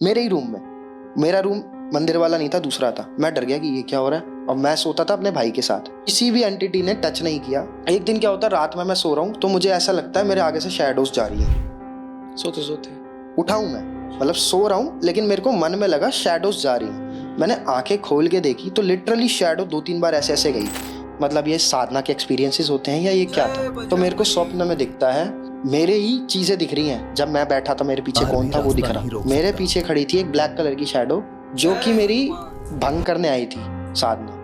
मेरे ही रूम में। मेरा रूम मंदिर वाला नहीं था, दूसरा था। मैं डर गया कि ये क्या हो रहा है, और मैं सोता था अपने भाई के साथ। किसी भी एंटिटी ने टच नहीं किया। एक दिन क्या होता है, रात में मैं सो रहा हूँ तो मुझे ऐसा लगता है मेरे आगे से शैडोज जा रही है। सोते सोते उठाऊं मैं, मतलब सो रहा हूँ, लेकिन मेरे को मन में लगा शैडोज जा रही हैं। मैंने आंखें खोल के देखी तो लिटरली शैडो 2-3 बार ऐसे ऐसे गई। मतलब ये साधना के एक्सपीरियंसेस होते हैं या ये क्या था। तो मेरे को स्वप्न में दिखता है मेरे ही चीजें दिख रही हैं। जब मैं बैठा था मेरे पीछे कौन था वो दिख रहा। मेरे पीछे खड़ी थी एक ब्लैक कलर की शैडो, जो कि मेरी भंग करने आई थी साधना।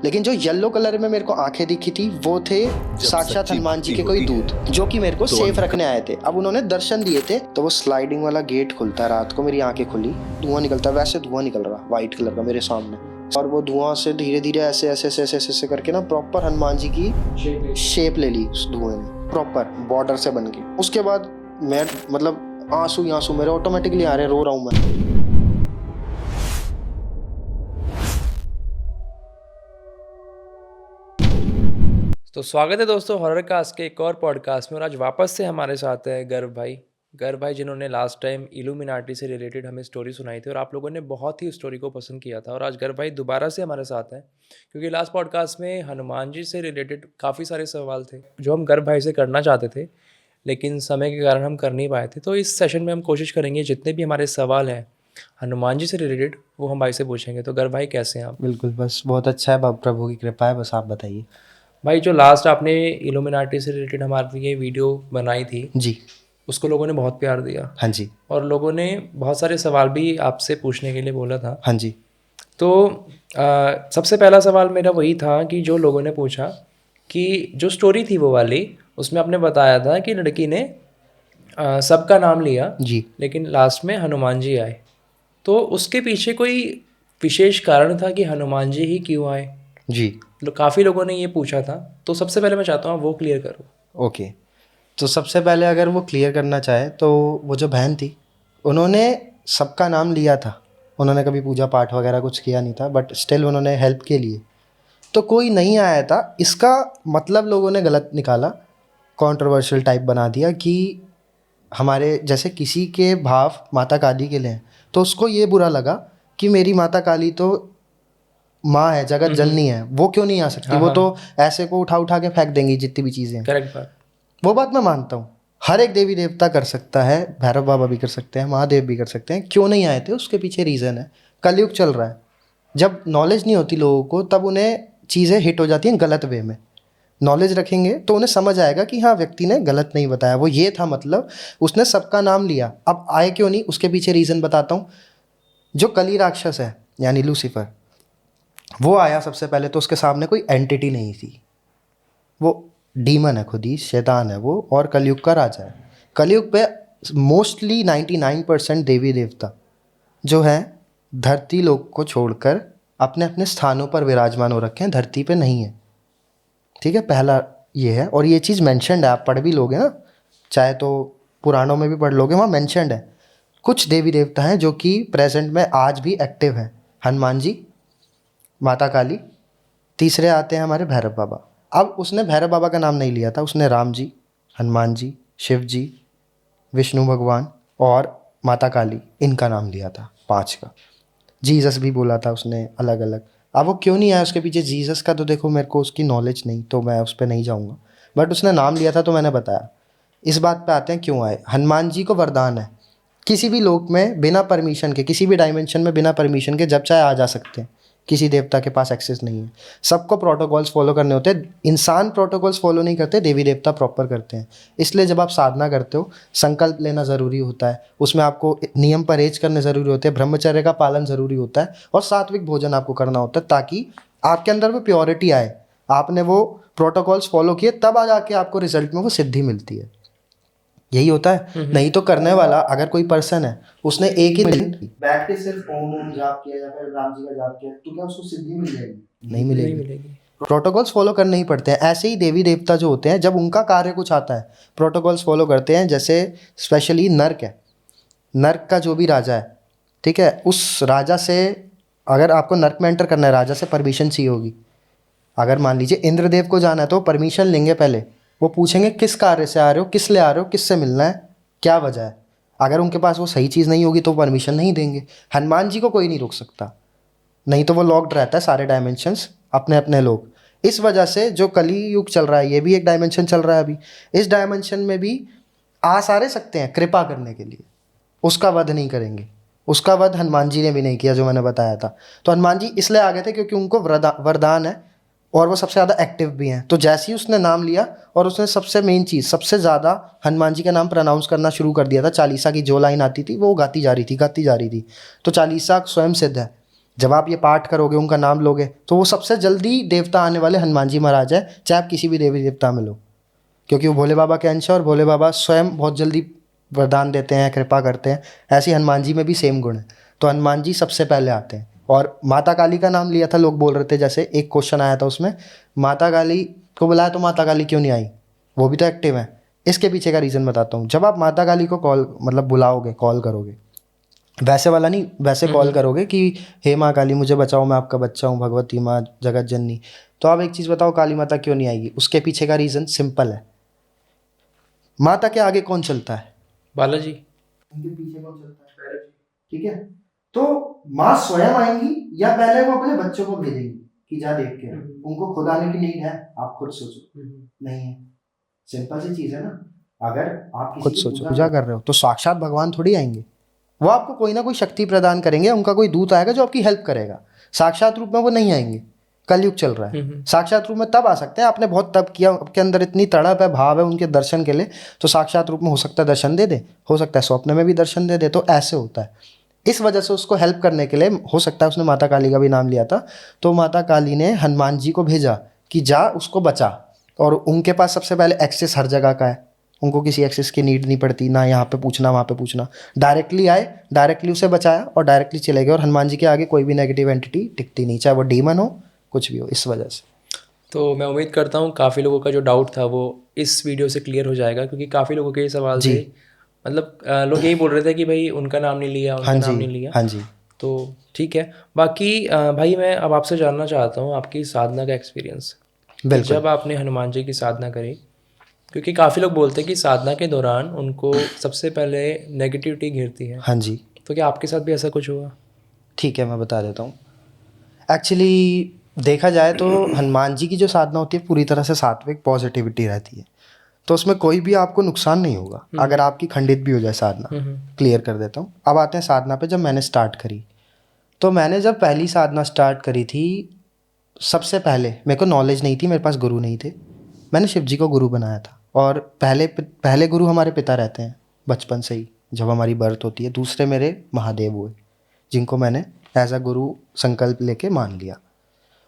लेकिन जो येलो कलर में मेरे को आंखें दिखी थी वो थे साक्षात हनुमान जी के कोई दूत, जो कि मेरे को सेफ रखने आए थे। अब उन्होंने दर्शन दिए थे। तो वो स्लाइडिंग वाला गेट खुलता है रात को, मेरी आंखें खुली, धुआं निकलता है, वैसे धुआं निकल रहा व्हाइट कलर का मेरे सामने। और वो धुआं से धीरे धीरे ऐसे ऐसे ऐसे ऐसे ऐसे करके ना प्रॉपर हनुमान जी की शेप ले ली उस धुएं ने, प्रॉपर बॉर्डर से बन के। उसके बाद मैं मतलब आंसू मेरे ऑटोमेटिकली आ रहे, रो रहा हूँ मैं। तो स्वागत है दोस्तों हॉरर कास्ट के एक और पॉडकास्ट में। और आज वापस से हमारे साथ है गर्व भाई जिन्होंने लास्ट टाइम इल्यूमिनाटी से रिलेटेड हमें स्टोरी सुनाई थी और आप लोगों ने बहुत ही उस स्टोरी को पसंद किया था। और आज गर्व भाई दोबारा से हमारे साथ हैं क्योंकि लास्ट पॉडकास्ट में हनुमान जी से रिलेटेड काफ़ी सारे सवाल थे जो हम गर्व भाई से करना चाहते थे, लेकिन समय के कारण हम कर नहीं पाए थे। तो इस सेशन में हम कोशिश करेंगे जितने भी हमारे सवाल हैं हनुमान जी से रिलेटेड वो हम भाई से पूछेंगे। तो गर्व भाई कैसे हैं आप? बिल्कुल, बस बहुत अच्छा है, प्रभु की कृपा है, बस आप बताइए। भाई जो लास्ट आपने इल्यूमिनाटी से रिलेटेड हमारे लिए वीडियो बनाई थी जी। उसको लोगों ने बहुत प्यार दिया हाँ जी। और लोगों ने बहुत सारे सवाल भी आपसे पूछने के लिए बोला था। हाँ जी। तो सबसे पहला सवाल मेरा वही था कि जो लोगों ने पूछा कि जो स्टोरी थी वो वाली, उसमें आपने बताया था कि लड़की ने सबका नाम लिया जी। लेकिन लास्ट में हनुमान जी आए। तो उसके पीछे कोई विशेष कारण था कि हनुमान जी ही क्यों आए? जी। काफ़ी लोगों ने ये पूछा था, तो सबसे पहले मैं चाहता हूँ वो क्लियर करो। ओके, तो सबसे पहले अगर वो क्लियर करना चाहे तो वो जो बहन थी उन्होंने सबका नाम लिया था। उन्होंने कभी पूजा पाठ वगैरह कुछ किया नहीं था, बट स्टिल उन्होंने हेल्प के लिए। तो कोई नहीं आया था, इसका मतलब लोगों ने गलत निकाला, कंट्रोवर्शियल टाइप बना दिया कि हमारे जैसे किसी के भाव माता काली के लिए हैं, तो उसको ये बुरा लगा कि मेरी माता काली तो माँ है, जगत जननी है, वो क्यों नहीं आ सकती। हाँ वो हाँ, तो ऐसे को उठा उठा के फेंक देंगी जितनी भी चीज़ें हैं। करेक्ट बात। वो बात मैं मानता हूँ, हर एक देवी देवता कर सकता है, भैरव बाबा भी कर सकते हैं, महादेव भी कर सकते हैं। क्यों नहीं आए थे उसके पीछे रीज़न है, कलयुग चल रहा है। जब नॉलेज नहीं होती लोगों को तब उन्हें चीज़ें हिट हो जाती हैं गलत वे में। नॉलेज रखेंगे तो उन्हें समझ आएगा कि हाँ व्यक्ति ने गलत नहीं बताया, वो ये था मतलब उसने सबका नाम लिया। अब आए क्यों नहीं उसके पीछे रीज़न बताता हूँ। जो कली राक्षस है यानी लूसीफर, वो आया सबसे पहले, तो उसके सामने कोई एंटिटी नहीं थी, वो डीमन है, खुद ही शैतान है वो, और कलयुग का राजा है। कलयुग पे मोस्टली 99% देवी देवता जो हैं धरती लोक को छोड़कर अपने अपने स्थानों पर विराजमान हो रखे हैं, धरती पे नहीं है। ठीक है, पहला ये है। और ये चीज़ मेंशन्ड है, आप पढ़ भी लोगे ना, चाहे तो पुराणों में भी पढ़ लोगे, वहाँ मेंशन्ड है। कुछ देवी देवता हैं जो कि प्रेजेंट में आज भी एक्टिव हैं। हनुमान जी, माता काली, तीसरे आते हैं हमारे भैरव बाबा। अब उसने भैरव बाबा का नाम नहीं लिया था, उसने राम जी, हनुमान जी, शिव जी, विष्णु भगवान और माता काली, इनका नाम लिया था, 5 का। जीसस भी बोला था उसने अलग अलग। अब वो क्यों नहीं आया उसके पीछे जीसस का, तो देखो मेरे को उसकी नॉलेज नहीं, तो मैं उस पर नहीं जाऊँगा, बट उसने नाम लिया था तो मैंने बताया। इस बात पे आते हैं क्यों आए। हनुमान जी को वरदान है, किसी भी लोक में बिना परमिशन के, किसी भी डायमेंशन में बिना परमिशन के जब चाहे आ जा सकते हैं। किसी देवता के पास एक्सेस नहीं है, सबको प्रोटोकॉल्स फॉलो करने होते हैं। इंसान प्रोटोकॉल्स फॉलो नहीं करते, देवी देवता प्रॉपर करते हैं। इसलिए जब आप साधना करते हो, संकल्प लेना ज़रूरी होता है, उसमें आपको नियम परहेज करने ज़रूरी होते हैं, ब्रह्मचर्य का पालन ज़रूरी होता है, और सात्विक भोजन आपको करना होता है, ताकि आपके अंदर वो प्योरिटी आए। आपने वो प्रोटोकॉल्स फॉलो किए तब आ जाके आपको रिजल्ट में वो सिद्धि मिलती है। यही होता है। नहीं तो करने वाला अगर कोई पर्सन है, उसने एक ही दिन बैठ के सिर्फ ओम ओम जाप किया या फिर राम जी का जाप किया, तो क्या उसको सिद्धि मिल जाएगी? नहीं मिलेगी। प्रोटोकॉल्स फॉलो करने ही पड़ते हैं। ऐसे ही देवी देवता जो होते हैं, जब उनका कार्य कुछ आता है, प्रोटोकॉल्स फॉलो करते हैं। जैसे स्पेशली नर्क है, नर्क का जो भी राजा है, ठीक है, उस राजा से अगर आपको नर्क में एंटर करना है, राजा से परमिशन चाहिए होगी। अगर मान लीजिए इंद्रदेव को जाना है तो परमिशन लेंगे पहले, वो पूछेंगे किस कार्य से आ रहे हो, किस लिए आ रहे हो, किससे मिलना है, क्या वजह है। अगर उनके पास वो सही चीज़ नहीं होगी तो परमिशन नहीं देंगे। हनुमान जी को कोई नहीं रोक सकता, नहीं तो वो लॉक्ड रहता है सारे डायमेंशंस अपने अपने लोग। इस वजह से जो कली युग चल रहा है, ये भी एक डायमेंशन चल रहा है अभी, इस डायमेंशन में भी आ सारे सकते हैं कृपा करने के लिए, उसका वध नहीं करेंगे। उसका वध हनुमान जी ने भी नहीं किया जो मैंने बताया था। तो हनुमान जी इसलिए आ गए थे क्योंकि उनको वरदान है और वो सबसे ज़्यादा एक्टिव भी हैं। तो जैसे ही उसने नाम लिया और उसने सबसे मेन चीज़, सबसे ज़्यादा हनुमान जी का नाम प्रोनाउंस करना शुरू कर दिया था। चालीसा की जो लाइन आती थी वो गाती जा रही थी, गाती जा रही थी। तो चालीसा स्वयं सिद्ध है, जब आप ये पाठ करोगे, उनका नाम लोगे, तो वो सबसे जल्दी देवता आने वाले हनुमान जी महाराज है, चाहे आप किसी भी देवी देवता में लो, क्योंकि वो भोले बाबा के अंश है और भोले बाबा स्वयं बहुत जल्दी वरदान देते हैं, कृपा करते हैं। ऐसे ही हनुमान जी में भी सेम गुण है। तो हनुमान जी सबसे पहले आते हैं। और माता काली का नाम लिया था, लोग बोल रहे थे, जैसे एक क्वेश्चन आया था उसमें, माता काली को बुलाया तो माता काली क्यों नहीं आई, वो भी तो एक्टिव है। इसके पीछे का रीज़न बताता हूँ। जब आप माता काली को कॉल मतलब बुलाओगे, कॉल करोगे, वैसे वाला नहीं, वैसे कॉल करोगे कि हे माँ काली मुझे बचाओ, मैं आपका बच्चा हूँ, भगवती माँ जगत जननी, तो आप एक चीज़ बताओ, काली माता क्यों नहीं आएगी? उसके पीछे का रीज़न सिंपल है। माता के आगे कौन चलता है? बालाजी। उनके पीछे कौन चलता है? ठीक है। तो माँ स्वयं आएंगी या पहले वो अपने बच्चों को भेजेंगी कि जा देख के? उनको खुद आने की नीड है? आप खुद सोचो। नहीं है। सिंपल सी चीज है ना। अगर आप खुद सोचो, पूजा कर रहे हो तो साक्षात भगवान थोड़ी आएंगे, वो आपको कोई ना कोई शक्ति प्रदान करेंगे, उनका कोई दूत आएगा जो आपकी हेल्प करेगा। साक्षात रूप में वो नहीं आएंगे। कलयुग चल रहा है, साक्षात रूप में तब आ सकते हैं, आपने बहुत तप किया, आपके अंदर इतनी तड़प है, भाव है उनके दर्शन के लिए, तो साक्षात रूप में हो सकता है दर्शन दे दे, हो सकता है स्वप्न में भी दर्शन दे दे। तो ऐसे होता है। इस वजह से उसको हेल्प करने के लिए, हो सकता है उसने माता काली का भी नाम लिया था, तो माता काली ने हनुमान जी को भेजा कि जा उसको बचा। और उनके पास सबसे पहले एक्सेस हर जगह का है, उनको किसी एक्सेस की नीड नहीं पड़ती, ना यहाँ पे पूछना वहाँ पे पूछना, डायरेक्टली आए, डायरेक्टली उसे बचाया और डायरेक्टली चले गए। और हनुमान जी के आगे कोई भी नेगेटिव एंटिटी टिकती नहीं, चाहे वो डीमन हो, कुछ भी हो। इस वजह से तो मैं उम्मीद करता हूँ काफ़ी लोगों का जो डाउट था वो इस वीडियो से क्लियर हो जाएगा, क्योंकि काफ़ी लोगों के ये सवाल जी। थे, मतलब लोग यही बोल रहे थे कि भाई उनका नाम नहीं लिया, उनका हाँ नाम जी, नहीं लिया। हाँ जी, तो ठीक है। बाकी भाई मैं अब आपसे जानना चाहता हूँ आपकी साधना का एक्सपीरियंस, बिल्कुल। जब आपने हनुमान जी की साधना करी, क्योंकि काफ़ी लोग बोलते हैं कि साधना के दौरान उनको सबसे पहले नेगेटिविटी घिरती है। हाँ जी, तो क्या आपके साथ भी ऐसा कुछ हुआ? ठीक है, मैं बता देता हूँ। एक्चुअली देखा जाए तो हनुमान जी की जो साधना होती है पूरी तरह से सात्विक पॉजिटिविटी रहती है, तो उसमें कोई भी आपको नुकसान नहीं होगा अगर आपकी खंडित भी हो जाए साधना। क्लियर कर देता हूँ। अब आते हैं साधना पे। जब मैंने स्टार्ट करी, तो मैंने जब पहली साधना स्टार्ट करी थी, सबसे पहले मेरे को नॉलेज नहीं थी, मेरे पास गुरु नहीं थे। मैंने शिव जी को गुरु बनाया था। और पहले गुरु हमारे पिता रहते हैं बचपन से ही, जब हमारी बर्थ होती है। दूसरे मेरे महादेव हुए, जिनको मैंने एज अ गुरु संकल्प लेके मान लिया।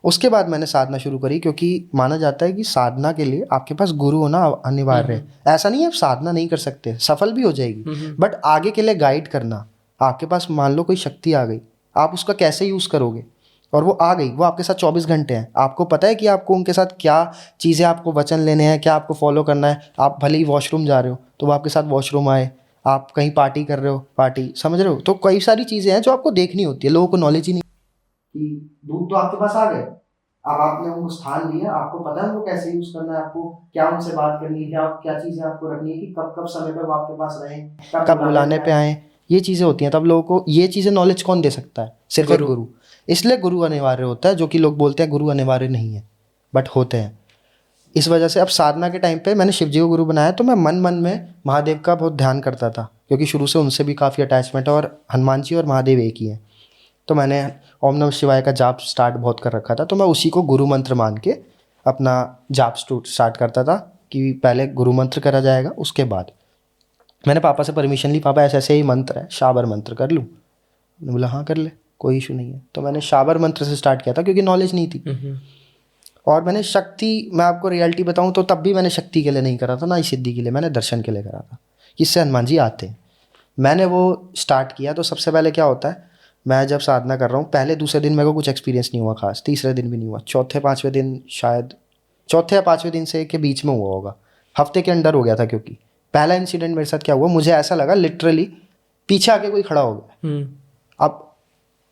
उसके बाद मैंने साधना शुरू करी, क्योंकि माना जाता है कि साधना के लिए आपके पास गुरु होना अनिवार्य है। ऐसा नहीं है आप साधना नहीं कर सकते, सफल भी हो जाएगी, बट आगे के लिए गाइड करना। आपके पास मान लो कोई शक्ति आ गई, आप उसका कैसे यूज़ करोगे? और वो आ गई, वो आपके साथ 24 घंटे हैं, आपको पता है कि आपको उनके साथ क्या चीज़ें, आपको वचन लेने हैं, क्या आपको फॉलो करना है। आप भले ही वॉशरूम जा रहे हो तो वो आपके साथ वॉशरूम आए, आप कहीं पार्टी कर रहे हो, पार्टी, समझ रहे हो? तो कई सारी चीज़ें हैं जो आपको देखनी होती है, लोगों को नॉलेज ही नहीं कि दूध तो आपके पास आ गए, अब आपने उनको स्थान दिया, आपको पता है उनको कैसे यूज करना है, आपको क्या उनसे बात करनी है, क्या चीजें आपको रखनी है, कि कब कब समय पर वो आपके पास रहें, कब बुलाने पे आए। ये चीजें होती हैं। तब लोगों को ये चीजें नॉलेज कौन दे सकता है? सिर्फ एक गुरु। इसलिए गुरु अनिवार्य होता है, जो कि लोग बोलते हैं गुरु अनिवार्य नहीं है, बट होते हैं। इस वजह से अब साधना के टाइम पे मैंने शिव जी को गुरु बनाया, तो मैं मन मन में महादेव का बहुत ध्यान करता था, क्योंकि शुरू से उनसे भी काफ़ी अटैचमेंट है, और हनुमान जी और महादेव एक ही हैं। तो मैंने ओम नमः शिवाय का जाप स्टार्ट बहुत कर रखा था, तो मैं उसी को गुरु मंत्र मान के अपना जाप स्टार्ट करता था, कि पहले गुरु मंत्र करा जाएगा, उसके बाद मैंने पापा से परमिशन ली, पापा ऐसे ऐसे ही मंत्र है, शाबर मंत्र कर लूँ? मैंने बोला हाँ कर ले, कोई इशू नहीं है। तो मैंने शाबर मंत्र से स्टार्ट किया था, क्योंकि नॉलेज नहीं थी। और मैंने शक्ति, मैं आपको रियलिटी बताऊँ तो तब भी मैंने शक्ति के लिए नहीं करा था, ना ही सिद्धि के लिए, मैंने दर्शन के लिए करा था, इससे हनुमान जी आते हैं। मैंने वो स्टार्ट किया। तो सबसे पहले क्या होता है, मैं जब साधना कर रहा हूँ, पहले दूसरे दिन मेरे को कुछ एक्सपीरियंस नहीं हुआ खास, तीसरे दिन भी नहीं हुआ, चौथे पाँचवें दिन, शायद चौथे या पाँचवें दिन से के बीच में हुआ होगा, हफ्ते के अंदर हो गया था। क्योंकि पहला इंसिडेंट मेरे साथ क्या हुआ, मुझे ऐसा लगा लिटरली पीछे आके कोई खड़ा हो गया। अब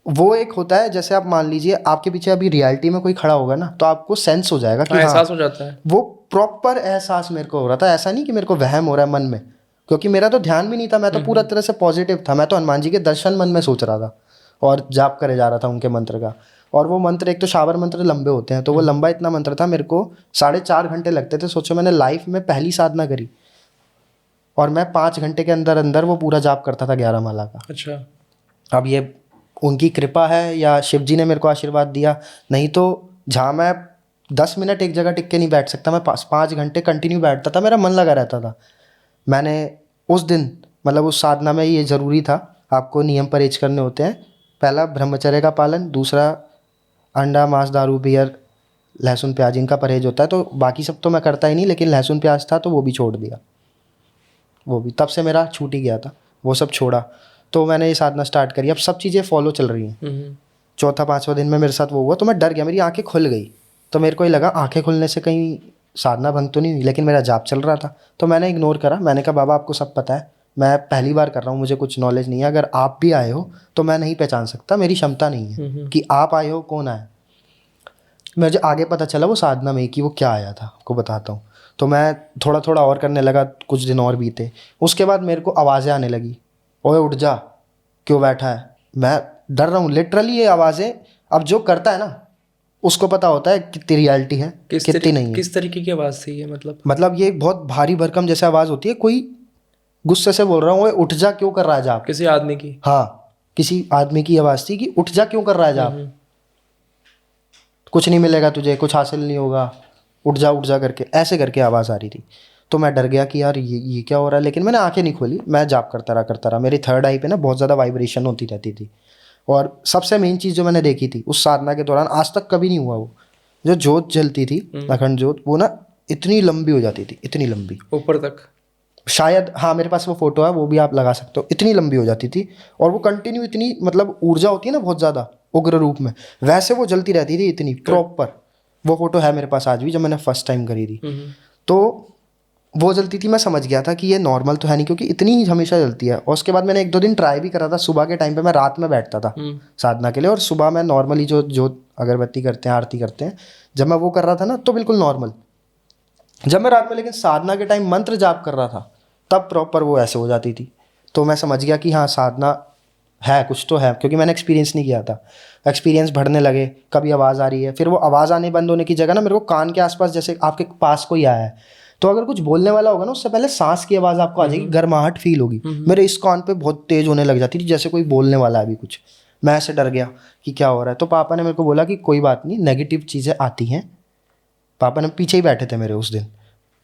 वो एक होता है, जैसे आप मान लीजिए आपके पीछे अभी रियलिटी में कोई खड़ा होगा ना, तो आपको सेंस हो जाएगा कि एहसास हो जाता है। वो प्रॉपर एहसास मेरे को हो रहा था। ऐसा नहीं कि मेरे को वहम हो रहा है मन में, क्योंकि मेरा तो ध्यान भी नहीं था, मैं तो पूरा तरह से पॉजिटिव था, मैं तो हनुमान जी के दर्शन मन में सोच रहा था और जाप करे जा रहा था उनके मंत्र का। और वो मंत्र, एक तो शावर मंत्र लंबे होते हैं, तो वो लंबा इतना मंत्र था, मेरे को 4.5 घंटे लगते थे। सोचो, मैंने लाइफ में पहली साधना करी और मैं 5 घंटे के अंदर अंदर वो पूरा जाप करता था 11 माला का। अच्छा। अब ये उनकी कृपा है या शिव जी ने मेरे को आशीर्वाद दिया, नहीं तो जहाँ मैं 10 मिनट एक जगह टिक के नहीं बैठ सकता, मैं 5 घंटे कंटिन्यू बैठता था, मेरा मन लगा रहता था। मैंने उस दिन, मतलब उस साधना में ये ज़रूरी था, आपको नियम परहेज करने होते हैं। पहला ब्रह्मचर्य का पालन, दूसरा अंडा मांस दारू बियर लहसुन प्याज इनका परहेज होता है। तो बाकी सब तो मैं करता ही नहीं, लेकिन लहसुन प्याज था तो वो भी छोड़ दिया, वो भी तब से मेरा छूट ही गया था, वो सब छोड़ा। तो मैंने ये साधना स्टार्ट करी, अब सब चीज़ें फॉलो चल रही हैं। चौथा 5वां दिन में मेरे साथ वो हुआ तो मैं डर गया, मेरी आंखें खुल गई। तो मेरे को ये लगा आंखें खुलने से कहीं साधना भंग तो नहीं हुई, लेकिन मेरा जाप चल रहा था। तो मैंने इग्नोर करा, मैंने कहा बाबा आपको सब पता है, मैं पहली बार कर रहा हूँ, मुझे कुछ नॉलेज नहीं है, अगर आप भी आए हो तो मैं नहीं पहचान सकता, मेरी क्षमता नहीं है कि आप आए हो, कौन आए। मुझे आगे पता चला वो साधना में कि वो क्या आया था, आपको बताता हूँ। तो मैं थोड़ा थोड़ा और करने लगा, कुछ दिन और बीते। उसके बाद मेरे को आवाज़ें आने लगी, ओए उठ जा, क्यों बैठा है। मैं डर रहा हूँ लिटरली, ये आवाज़ें, अब जो करता है ना उसको पता होता है कितनी रियलिटी है कितनी नहीं है। किस तरीके की आवाज़ थी ये, मतलब ये बहुत भारी भरकम जैसे आवाज़ होती है, कोई गुस्से से बोल रहा हूँ, ओए उठ जा, क्यों कर रहा है जाप। किसी आदमी की? हाँ, किसी आदमी की आवाज़ थी कि उठ जा, क्यों कर रहा है जाप, कुछ नहीं मिलेगा तुझे, कुछ हासिल नहीं होगा, उठ जा करके, ऐसे करके आवाज़ आ रही थी। तो मैं डर गया कि यार ये क्या हो रहा है, लेकिन मैंने आंखें नहीं खोली, मैं जाप करता रहा। मेरी थर्ड आई पे ना बहुत ज़्यादा वाइब्रेशन होती रहती थी। और सबसे मेन चीज़ जो मैंने देखी थी उस साधना के दौरान, आज तक कभी नहीं हुआ, वो जो जोत जलती थी, अखंड जोत, वो ना इतनी लंबी हो जाती थी, इतनी लंबी, ऊपर तक। शायद हाँ मेरे पास वो फोटो है, वो भी आप लगा सकते हो, इतनी लंबी हो जाती थी। और वो कंटिन्यू इतनी, मतलब ऊर्जा होती है ना बहुत ज़्यादा उग्र रूप में, वैसे वो जलती रहती थी इतनी प्रॉपर। वो फोटो है मेरे पास आज भी, जब मैंने फर्स्ट टाइम करी थी। तो वो जलती थी, मैं समझ गया था कि ये नॉर्मल तो है नहीं, क्योंकि इतनी ही हमेशा जलती है। और उसके बाद मैंने 1-2 दिन ट्राई भी करा था, सुबह के टाइम पे मैं रात में बैठता था साधना के लिए, और सुबह मैं नॉर्मली जो अगरबत्ती करते हैं, आरती करते हैं, जब मैं वो कर रहा था ना तो बिल्कुल नॉर्मल। जब मैं रात में लेकिन साधना के टाइम मंत्र जाप कर रहा था, तब प्रॉपर वो ऐसे हो जाती थी। तो मैं समझ गया कि हाँ साधना है, कुछ तो है, क्योंकि मैंने एक्सपीरियंस नहीं किया था। एक्सपीरियंस बढ़ने लगे, कभी आवाज़ आ रही है, फिर वो आवाज़ आने बंद होने की जगह ना मेरे को कान के आसपास, जैसे आपके पास कोई आया है, तो अगर कुछ बोलने वाला होगा ना, उससे पहले सांस की आवाज़ आपको आ जाएगी, गर्माहट फील होगी। मेरे इस कान पे बहुत तेज होने लग जाती थी, जैसे कोई बोलने वाला है अभी कुछ। मैं ऐसे डर गया कि क्या हो रहा है। तो पापा ने मेरे को बोला कि कोई बात नहीं, नेगेटिव चीज़ें आती हैं। पापा ने पीछे ही बैठे थे मेरे उस दिन,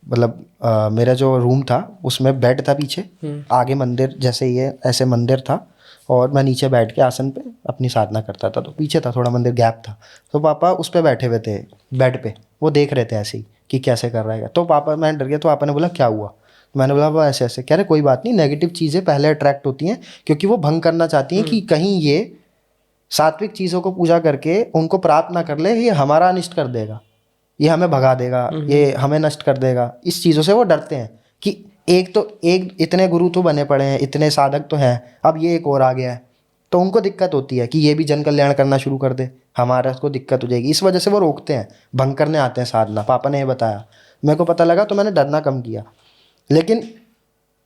मतलब मेरा जो रूम था उसमें बेड था पीछे, आगे मंदिर जैसे ये ऐसे मंदिर था, और मैं नीचे बैठ के आसन पे अपनी साधना करता था। तो पीछे था थोड़ा मंदिर, गैप था। तो पापा उस पे बैठे हुए थे बेड पे, वो देख रहे थे ऐसे ही कि कैसे कर रहा है। तो पापा, मैं डर गया, तो पापा ने बोला क्या हुआ। तो मैंने बोला वो ऐसे ऐसे। कह रहे कोई बात नहीं, नेगेटिव चीज़ें पहले अट्रैक्ट होती हैं, क्योंकि वो भंग करना चाहती हैं कि कहीं ये सात्विक चीज़ों को पूजा करके उनको प्राप्त ना कर ले, ये हमारा अनिष्ट कर देगा, ये हमें भगा देगा, ये हमें नष्ट कर देगा। इस चीज़ों से वो डरते हैं कि एक इतने गुरु तो बने पड़े हैं, इतने साधक तो हैं, अब ये एक और आ गया है। तो उनको दिक्कत होती है कि ये भी जन कल्याण करना शुरू कर दे, हमारा को दिक्कत हो जाएगी। इस वजह से वो रोकते हैं, भंग करने आते हैं साधना। पापा ने ये बताया, मेरे को पता लगा, तो मैंने डरना कम किया। लेकिन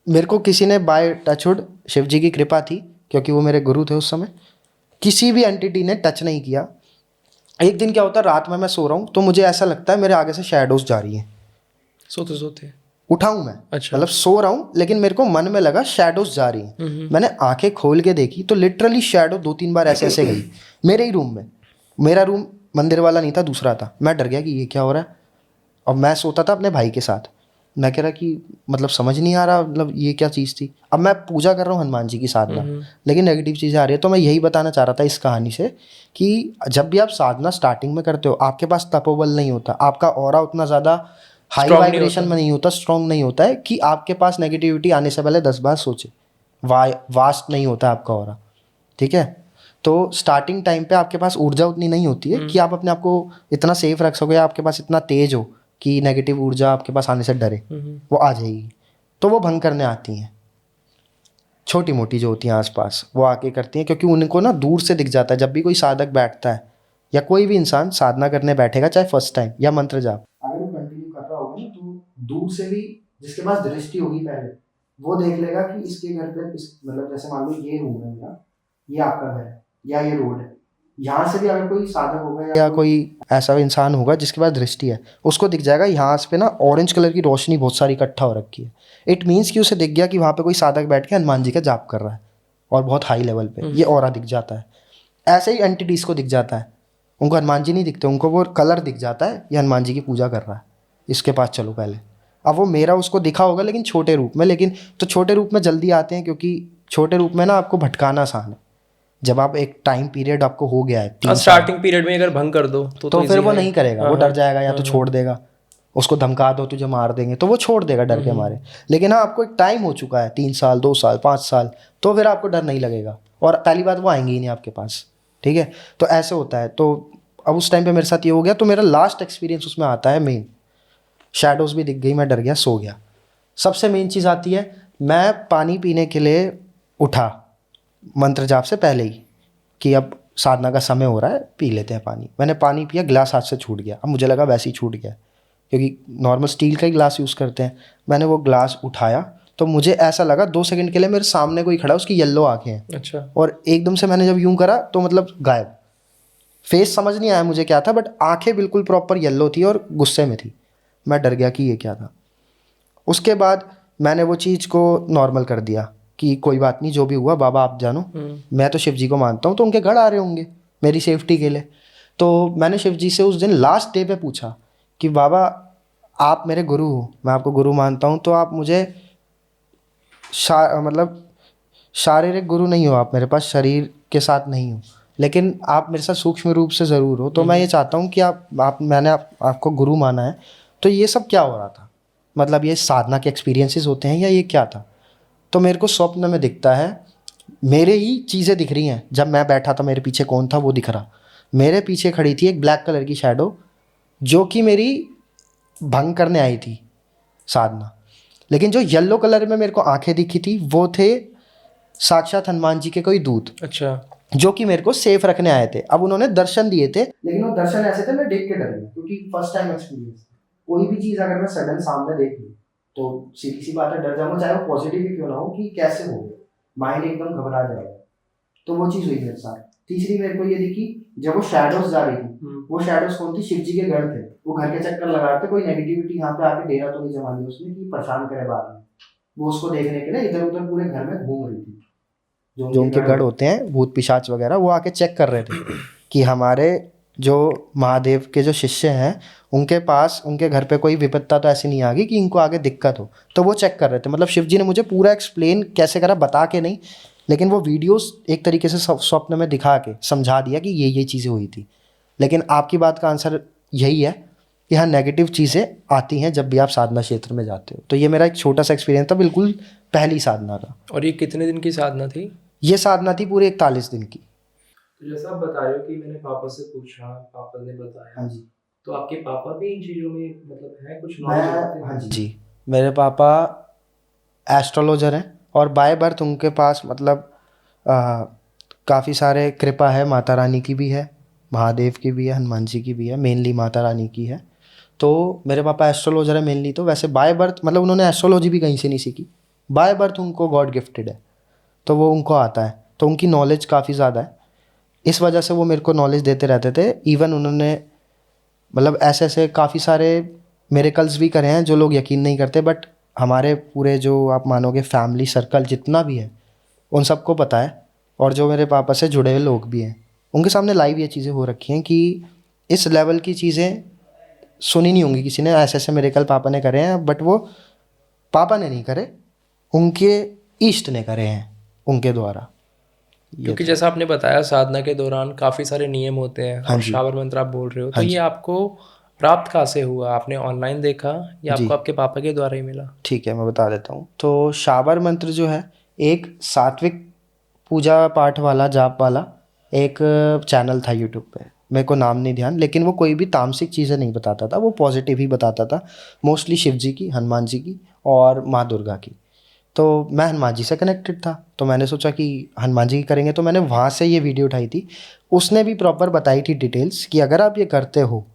मेरे को किसी ने बाय टचवुड, शिव जी की कृपा थी, क्योंकि वो मेरे गुरु थे उस समय, किसी भी एंटिटी ने टच नहीं किया। एक दिन क्या होता है, रात में मैं सो रहा हूँ तो मुझे ऐसा लगता है मेरे आगे से शैडोज जा रही हैं। सोते सोते? उठाऊँ मैं, अच्छा। मतलब सो रहा हूँ, लेकिन मेरे को मन में लगा शैडोज जा रही हैं। मैंने आंखें खोल के देखी तो लिटरली शैडो 2-3 बार ऐसे ऐसे गई मेरे ही रूम में। मेरा रूम मंदिर वाला नहीं था, दूसरा था। मैं डर गया कि ये क्या हो रहा है। और मैं सोता था अपने भाई के साथ। मैं कह रहा कि मतलब समझ नहीं आ रहा, मतलब ये क्या चीज़ थी। अब मैं पूजा कर रहा हूँ हनुमान जी की साधना, लेकिन नेगेटिव चीज़ें आ रही है। तो मैं यही बताना चाह रहा था इस कहानी से कि जब भी आप साधना स्टार्टिंग में करते हो, आपके पास तपोबल नहीं होता, आपका ऑरा उतना ज़्यादा हाई Strong नहीं वाइब्रेशन होता। में नहीं होता, स्ट्रॉन्ग नहीं होता है कि आपके पास नेगेटिविटी आने से पहले 10 बार सोचे। वास्ट नहीं होता आपका ऑरा, ठीक है। तो स्टार्टिंग टाइम पे आपके पास ऊर्जा उतनी नहीं होती है कि आप अपने आप को इतना सेफ रख सको, या आपके पास इतना तेज हो कि नेगेटिव ऊर्जा आपके पास आने से डरे। वो आ जाएगी, तो वो भंग करने आती हैं। छोटी मोटी जो होती हैं आसपास, वो आके करती हैं, क्योंकि उनको ना दूर से दिख जाता है। जब भी कोई साधक बैठता है या कोई भी इंसान साधना करने बैठेगा, चाहे फर्स्ट टाइम या मंत्र जाप, अगर वो कंटिन्यू कर रहा होगा ना, तो दूर से भी जिसके पास दृष्टि होगी पहले, वो देख लेगा कि इसके घर पे मतलब जैसे मान लो ये रूम है मेरा, ये आपका घर है या ये रोड है, यहाँ से भी अगर कोई साधक होगा या कोई ऐसा इंसान होगा जिसके पास दृष्टि है, उसको दिख जाएगा यहाँ पे ना ऑरेंज कलर की रोशनी बहुत सारी इकट्ठा हो रखी है। इट मीन्स कि उसे दिख गया कि वहाँ पे कोई साधक बैठ के हनुमान जी का जाप कर रहा है और बहुत हाई लेवल पे, ये ऑरा दिख जाता है। ऐसे ही एंटिटीज को दिख जाता है, उनको हनुमान जी नहीं दिखते, उनको वो कलर दिख जाता है ये हनुमान जी की पूजा कर रहा है, इसके पास चलो पहले। अब वो मेरा उसको दिखा होगा लेकिन छोटे रूप में, लेकिन तो छोटे रूप में जल्दी आते हैं क्योंकि छोटे रूप में ना आपको भटकाना आसान है। जब आप एक टाइम पीरियड आपको हो गया है 3 साल, स्टार्टिंग पीरियड में अगर भंग कर दो तो फिर easy वो है। नहीं करेगा, वो डर जाएगा या तो छोड़ देगा, उसको धमका दो तुझे मार देंगे तो वो छोड़ देगा डर के मारे। लेकिन हाँ आपको एक टाइम हो चुका है 3 साल 2 साल 5 साल, तो फिर आपको डर नहीं लगेगा और पहली बात वो आएंगे ही नहीं आपके पास, ठीक है। तो ऐसे होता है। तो अब उस टाइम पे मेरे साथ ये हो गया, तो मेरा लास्ट एक्सपीरियंस उसमें आता है मेन, शैडोज़ भी दिख गई, मैं डर गया, सो गया। सबसे मेन चीज़ आती है, मैं पानी पीने के लिए उठा मंत्र जाप से पहले ही कि अब साधना का समय हो रहा है, पी लेते हैं पानी। मैंने पानी पिया, गिलास हाथ से छूट गया। अब मुझे लगा वैसे ही छूट गया क्योंकि नॉर्मल स्टील का ही ग्लास यूज़ करते हैं। मैंने वो ग्लास उठाया तो मुझे ऐसा लगा 2 सेकंड के लिए मेरे सामने कोई खड़ा, उसकी येलो आँखें हैं। अच्छा। और एकदम से मैंने जब यूं करा तो मतलब गायब। फेस समझ नहीं आया मुझे क्या था, बट आंखें बिल्कुल प्रॉपर येलो थी और गुस्से में थी। मैं डर गया कि ये क्या था। उसके बाद मैंने वो चीज़ को नॉर्मल कर दिया कि कोई बात नहीं, जो भी हुआ बाबा आप जानो, मैं तो शिव जी को मानता हूँ, तो उनके गढ़ आ रहे होंगे मेरी सेफ्टी के लिए। तो मैंने शिव जी से उस दिन लास्ट डे पे पूछा कि बाबा आप मेरे गुरु हो, मैं आपको गुरु मानता हूँ, तो आप मुझे मतलब शारीरिक गुरु नहीं हो, आप मेरे पास शरीर के साथ नहीं हो, लेकिन आप मेरे साथ सूक्ष्म रूप से ज़रूर हो। तो मैं ये चाहता हूँ कि मैंने आपको गुरु माना है, तो ये सब क्या हो रहा था, मतलब ये साधना के एक्सपीरियंसेस होते हैं या ये क्या था। तो मेरे को स्वप्न में दिखता है, मेरे ही चीज़ें दिख रही हैं। जब मैं बैठा था मेरे पीछे कौन था वो दिख रहा, मेरे पीछे खड़ी थी एक ब्लैक कलर की शैडो जो कि मेरी भंग करने आई थी साधना। लेकिन जो येलो कलर में मेरे को आंखें दिखी थी वो थे साक्षात हनुमान जी के कोई दूत। अच्छा। जो कि मेरे को सेफ रखने आए थे। अब उन्होंने दर्शन दिए थे, लेकिन वो दर्शन ऐसे थे मैं देख के डर गया क्योंकि फर्स्ट टाइम एक्सपीरियंस। कोई भी चीज़ अगर मैं सडन सामने देख लूँ तो सीधी सी बात है डर जाऊंगा, चाहे वो पॉजिटिव भी क्यों ना हो कि कैसे हो गया, माइंड एकदम घबरा जाएगा। तो वो चीज़ हुई मेरे साथ। तीसरी मेरे को ये दिखी, जब वो शैडोज जा रही थी, वो शैडोज कौन थी, शिव जी के घर थे। वो घर के चक्कर लगा रहे थे, कोई नेगेटिविटी यहाँ पे आके डेरा तो नहीं जमा लिया उसने कि परेशान करे बाद में। वो उसको देखने के लिए इधर उधर पूरे घर में घूम रही थी। जो उनके गढ़ होते हैं भूत पिशाच वगैरह, वो आके चेक कर रहे थे कि हमारे जो महादेव के जो शिष्य हैं उनके पास उनके घर पे कोई विपत्ता तो ऐसी नहीं आ गई कि इनको आगे दिक्कत हो। तो वो चेक कर रहे थे। मतलब शिव जी ने मुझे पूरा एक्सप्लेन कैसे करा, बता के नहीं, लेकिन वो वीडियोस एक तरीके से स्वप्न में दिखा के समझा दिया कि ये चीज़ें हुई थी। लेकिन आपकी बात का आंसर यही है कि हाँ, नेगेटिव चीज़ें आती हैं जब भी आप साधना क्षेत्र में जाते हो। तो ये मेरा एक छोटा सा एक्सपीरियंस था, बिल्कुल पहली साधना का। और ये कितने दिन की साधना थी? ये साधना थी पूरे 41 दिन की। तो जैसा आप बता रहे हो कि मैंने पापा से पूछा, पापा ने बताया। हाँ जी। तो आपके पापा भी इन चीज़ों में मतलब है कुछ मैं नॉलेज? हाँ जी, मेरे पापा एस्ट्रोलॉजर हैं और बाय बर्थ उनके पास मतलब काफ़ी सारे कृपा है, माता रानी की भी है, महादेव की भी है, हनुमान जी की भी है, मेनली माता रानी की है। तो मेरे पापा एस्ट्रोलॉजर है मेनली। तो वैसे बाय बर्थ मतलब उन्होंने एस्ट्रोलॉजी भी कहीं से नहीं सीखी, बाय बर्थ उनको गॉड गिफ्टेड है, तो वो उनको आता है, तो उनकी नॉलेज काफ़ी ज़्यादा है। इस वजह से वो मेरे को नॉलेज देते रहते थे। इवन उन्होंने मतलब ऐसे ऐसे काफ़ी सारे मिरेकल्स भी करे हैं जो लोग यकीन नहीं करते, बट हमारे पूरे जो आप मानोगे फैमिली सर्कल जितना भी है उन सबको पता है। और जो मेरे पापा से जुड़े हुए लोग भी हैं उनके सामने लाइव ये चीज़ें हो रखी हैं कि इस लेवल की चीज़ें सुनी नहीं होंगी किसी ने। ऐसे ऐसे मिरेकल पापा ने करे हैं, बट वो पापा ने नहीं करे, उनके ईष्ट ने करे हैं उनके द्वारा। क्योंकि जैसा आपने बताया साधना के दौरान काफ़ी सारे नियम होते हैं। हाँ और जी। शावर मंत्र आप बोल रहे हो, तो हाँ ये जी। आपको प्राप्त कहाँ से हुआ? आपने ऑनलाइन देखा या जी आपको आपके पापा के द्वारा ही मिला? ठीक है, मैं बता देता हूँ। तो शाबर मंत्र जो है एक सात्विक पूजा पाठ वाला जाप वाला एक चैनल था यूट्यूब पे, मेरे को नाम नहीं ध्यान, लेकिन वो कोई भी तामसिक चीज़ें नहीं बताता था, वो पॉजिटिव ही बताता था। मोस्टली शिव जी की, हनुमान जी की और माँ दुर्गा की। तो मैं हनुमान जी से कनेक्टेड था, तो मैंने सोचा कि हनुमान जी की करेंगे, तो मैंने वहाँ से ये वीडियो उठाई थी। उसने भी प्रॉपर बताई थी डिटेल्स कि अगर आप ये करते हो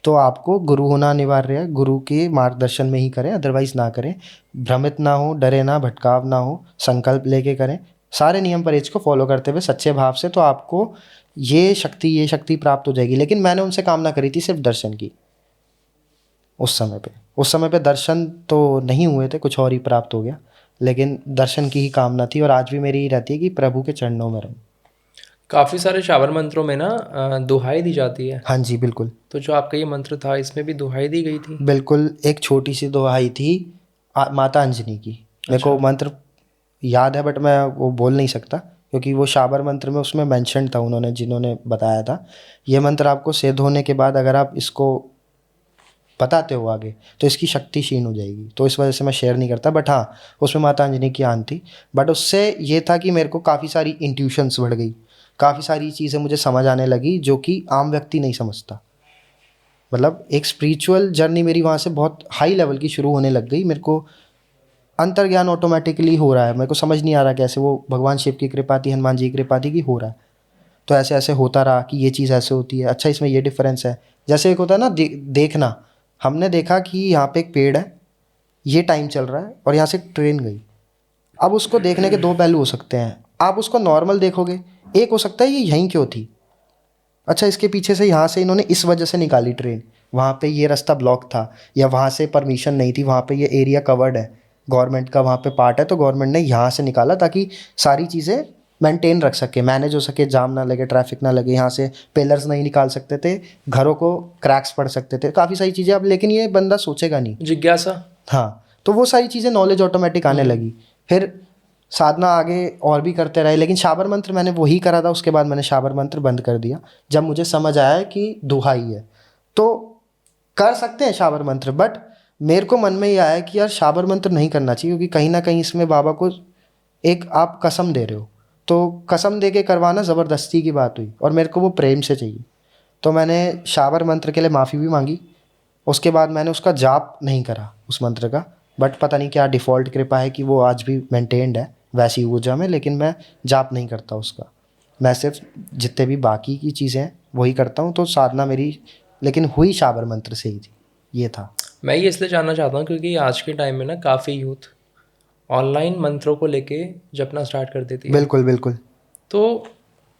तो आपको गुरु होना अनिवार्य है, गुरु के मार्गदर्शन में ही करें, अदरवाइज ना करें। भ्रमित ना हो, डरे ना, भटकाव ना हो, संकल्प लेके करें, सारे नियम परहेज को फॉलो करते हुए सच्चे भाव से, तो आपको ये शक्ति प्राप्त हो जाएगी। लेकिन मैंने उनसे कामना करी थी सिर्फ दर्शन की। उस समय पे दर्शन तो नहीं हुए थे, कुछ और ही प्राप्त हो गया, लेकिन दर्शन की ही कामना थी। और आज भी मेरी यही रहती है कि प्रभु के चरणों में रहूं। काफ़ी सारे शाबर मंत्रों में ना दुहाई दी जाती है। हाँ जी, बिल्कुल तो जो आपका ये मंत्र था इसमें भी दुहाई दी गई थी? बिल्कुल। एक छोटी सी दोहाई थी माता अंजनी की। मेरे को अच्छा। मंत्र याद है बट मैं वो बोल नहीं सकता, क्योंकि वो शाबर मंत्र में उसमें मेंशन था, उन्होंने जिन्होंने बताया था। ये मंत्र आपको सिद्ध होने के बाद अगर आप इसको बताते हो आगे तो इसकी शक्ति क्षीण हो जाएगी, तो इस वजह से मैं शेयर नहीं करता। बट हाँ, उसमें माता अंजनी की आन थी। बट उससे ये था कि मेरे को काफ़ी सारी इंट्यूशंस बढ़ गई, काफ़ी सारी चीज़ें मुझे समझ आने लगी जो कि आम व्यक्ति नहीं समझता। मतलब एक स्पिरिचुअल जर्नी मेरी वहाँ से बहुत हाई लेवल की शुरू होने लग गई। मेरे को अंतर्ज्ञान ऑटोमेटिकली हो रहा है, मेरे को समझ नहीं आ रहा कैसे, वो भगवान शिव की कृपा थी, हनुमान जी की कृपा थी कि हो रहा है। तो ऐसे ऐसे होता रहा कि ये चीज़ ऐसे होती है, अच्छा इसमें ये डिफरेंस है। जैसे एक होता है ना देखना, हमने देखा कि यहाँ पे एक पेड़ है, ये टाइम चल रहा है और यहाँ से एक ट्रेन गई। अब उसको देखने के दो पहलू हो सकते हैं। आप उसको नॉर्मल देखोगे, एक हो सकता है ये यहीं क्यों थी, अच्छा इसके पीछे से यहाँ से इन्होंने इस वजह से निकाली ट्रेन, वहाँ पे ये रास्ता ब्लॉक था, या वहाँ से परमिशन नहीं थी, वहाँ पे ये एरिया कवर्ड है, गवर्नमेंट का वहाँ पे पार्ट है, तो गवर्नमेंट ने यहाँ से निकाला ताकि सारी चीज़ें मेंटेन रख सके, मैनेज हो सके, जाम ना लगे, ट्रैफिक ना लगे। यहाँ से पिलर्स नहीं निकाल सकते थे, घरों को क्रैक्स पड़ सकते थे, काफ़ी सारी चीज़ें। अब लेकिन ये बंदा सोचेगा नहीं। जिज्ञासा। हाँ, तो वो सारी चीज़ें नॉलेज ऑटोमेटिक आने लगी। फिर साधना आगे और भी करते रहे, लेकिन शाबर मंत्र मैंने वही करा था। उसके बाद मैंने शाबर मंत्र बंद कर दिया जब मुझे समझ आया कि दुहाई है। तो कर सकते हैं शाबर मंत्र, बट मेरे को मन में ये आया कि यार शाबर मंत्र नहीं करना चाहिए, क्योंकि कहीं ना कहीं इसमें बाबा को एक आप कसम दे रहे हो, तो कसम दे के करवाना ज़बरदस्ती की बात हुई, और मेरे को वो प्रेम से चाहिए। तो मैंने शाबर मंत्र के लिए माफ़ी भी मांगी। उसके बाद मैंने उसका जाप नहीं करा उस मंत्र का, बट पता नहीं क्या डिफ़ॉल्ट कृपा है कि वो आज भी मेंटेन्ड है वैसी ऊर्जा में, लेकिन मैं जाप नहीं करता उसका। मैं सिर्फ जितने भी बाकी की चीज़ें हैं वही करता हूँ। तो साधना मेरी लेकिन हुई शाबर मंत्र से ही थी, ये था। मैं ये इसलिए जानना चाहता हूँ क्योंकि आज के टाइम में ना काफ़ी यूथ ऑनलाइन मंत्रों को लेके जपना स्टार्ट कर देती है। बिल्कुल बिल्कुल। तो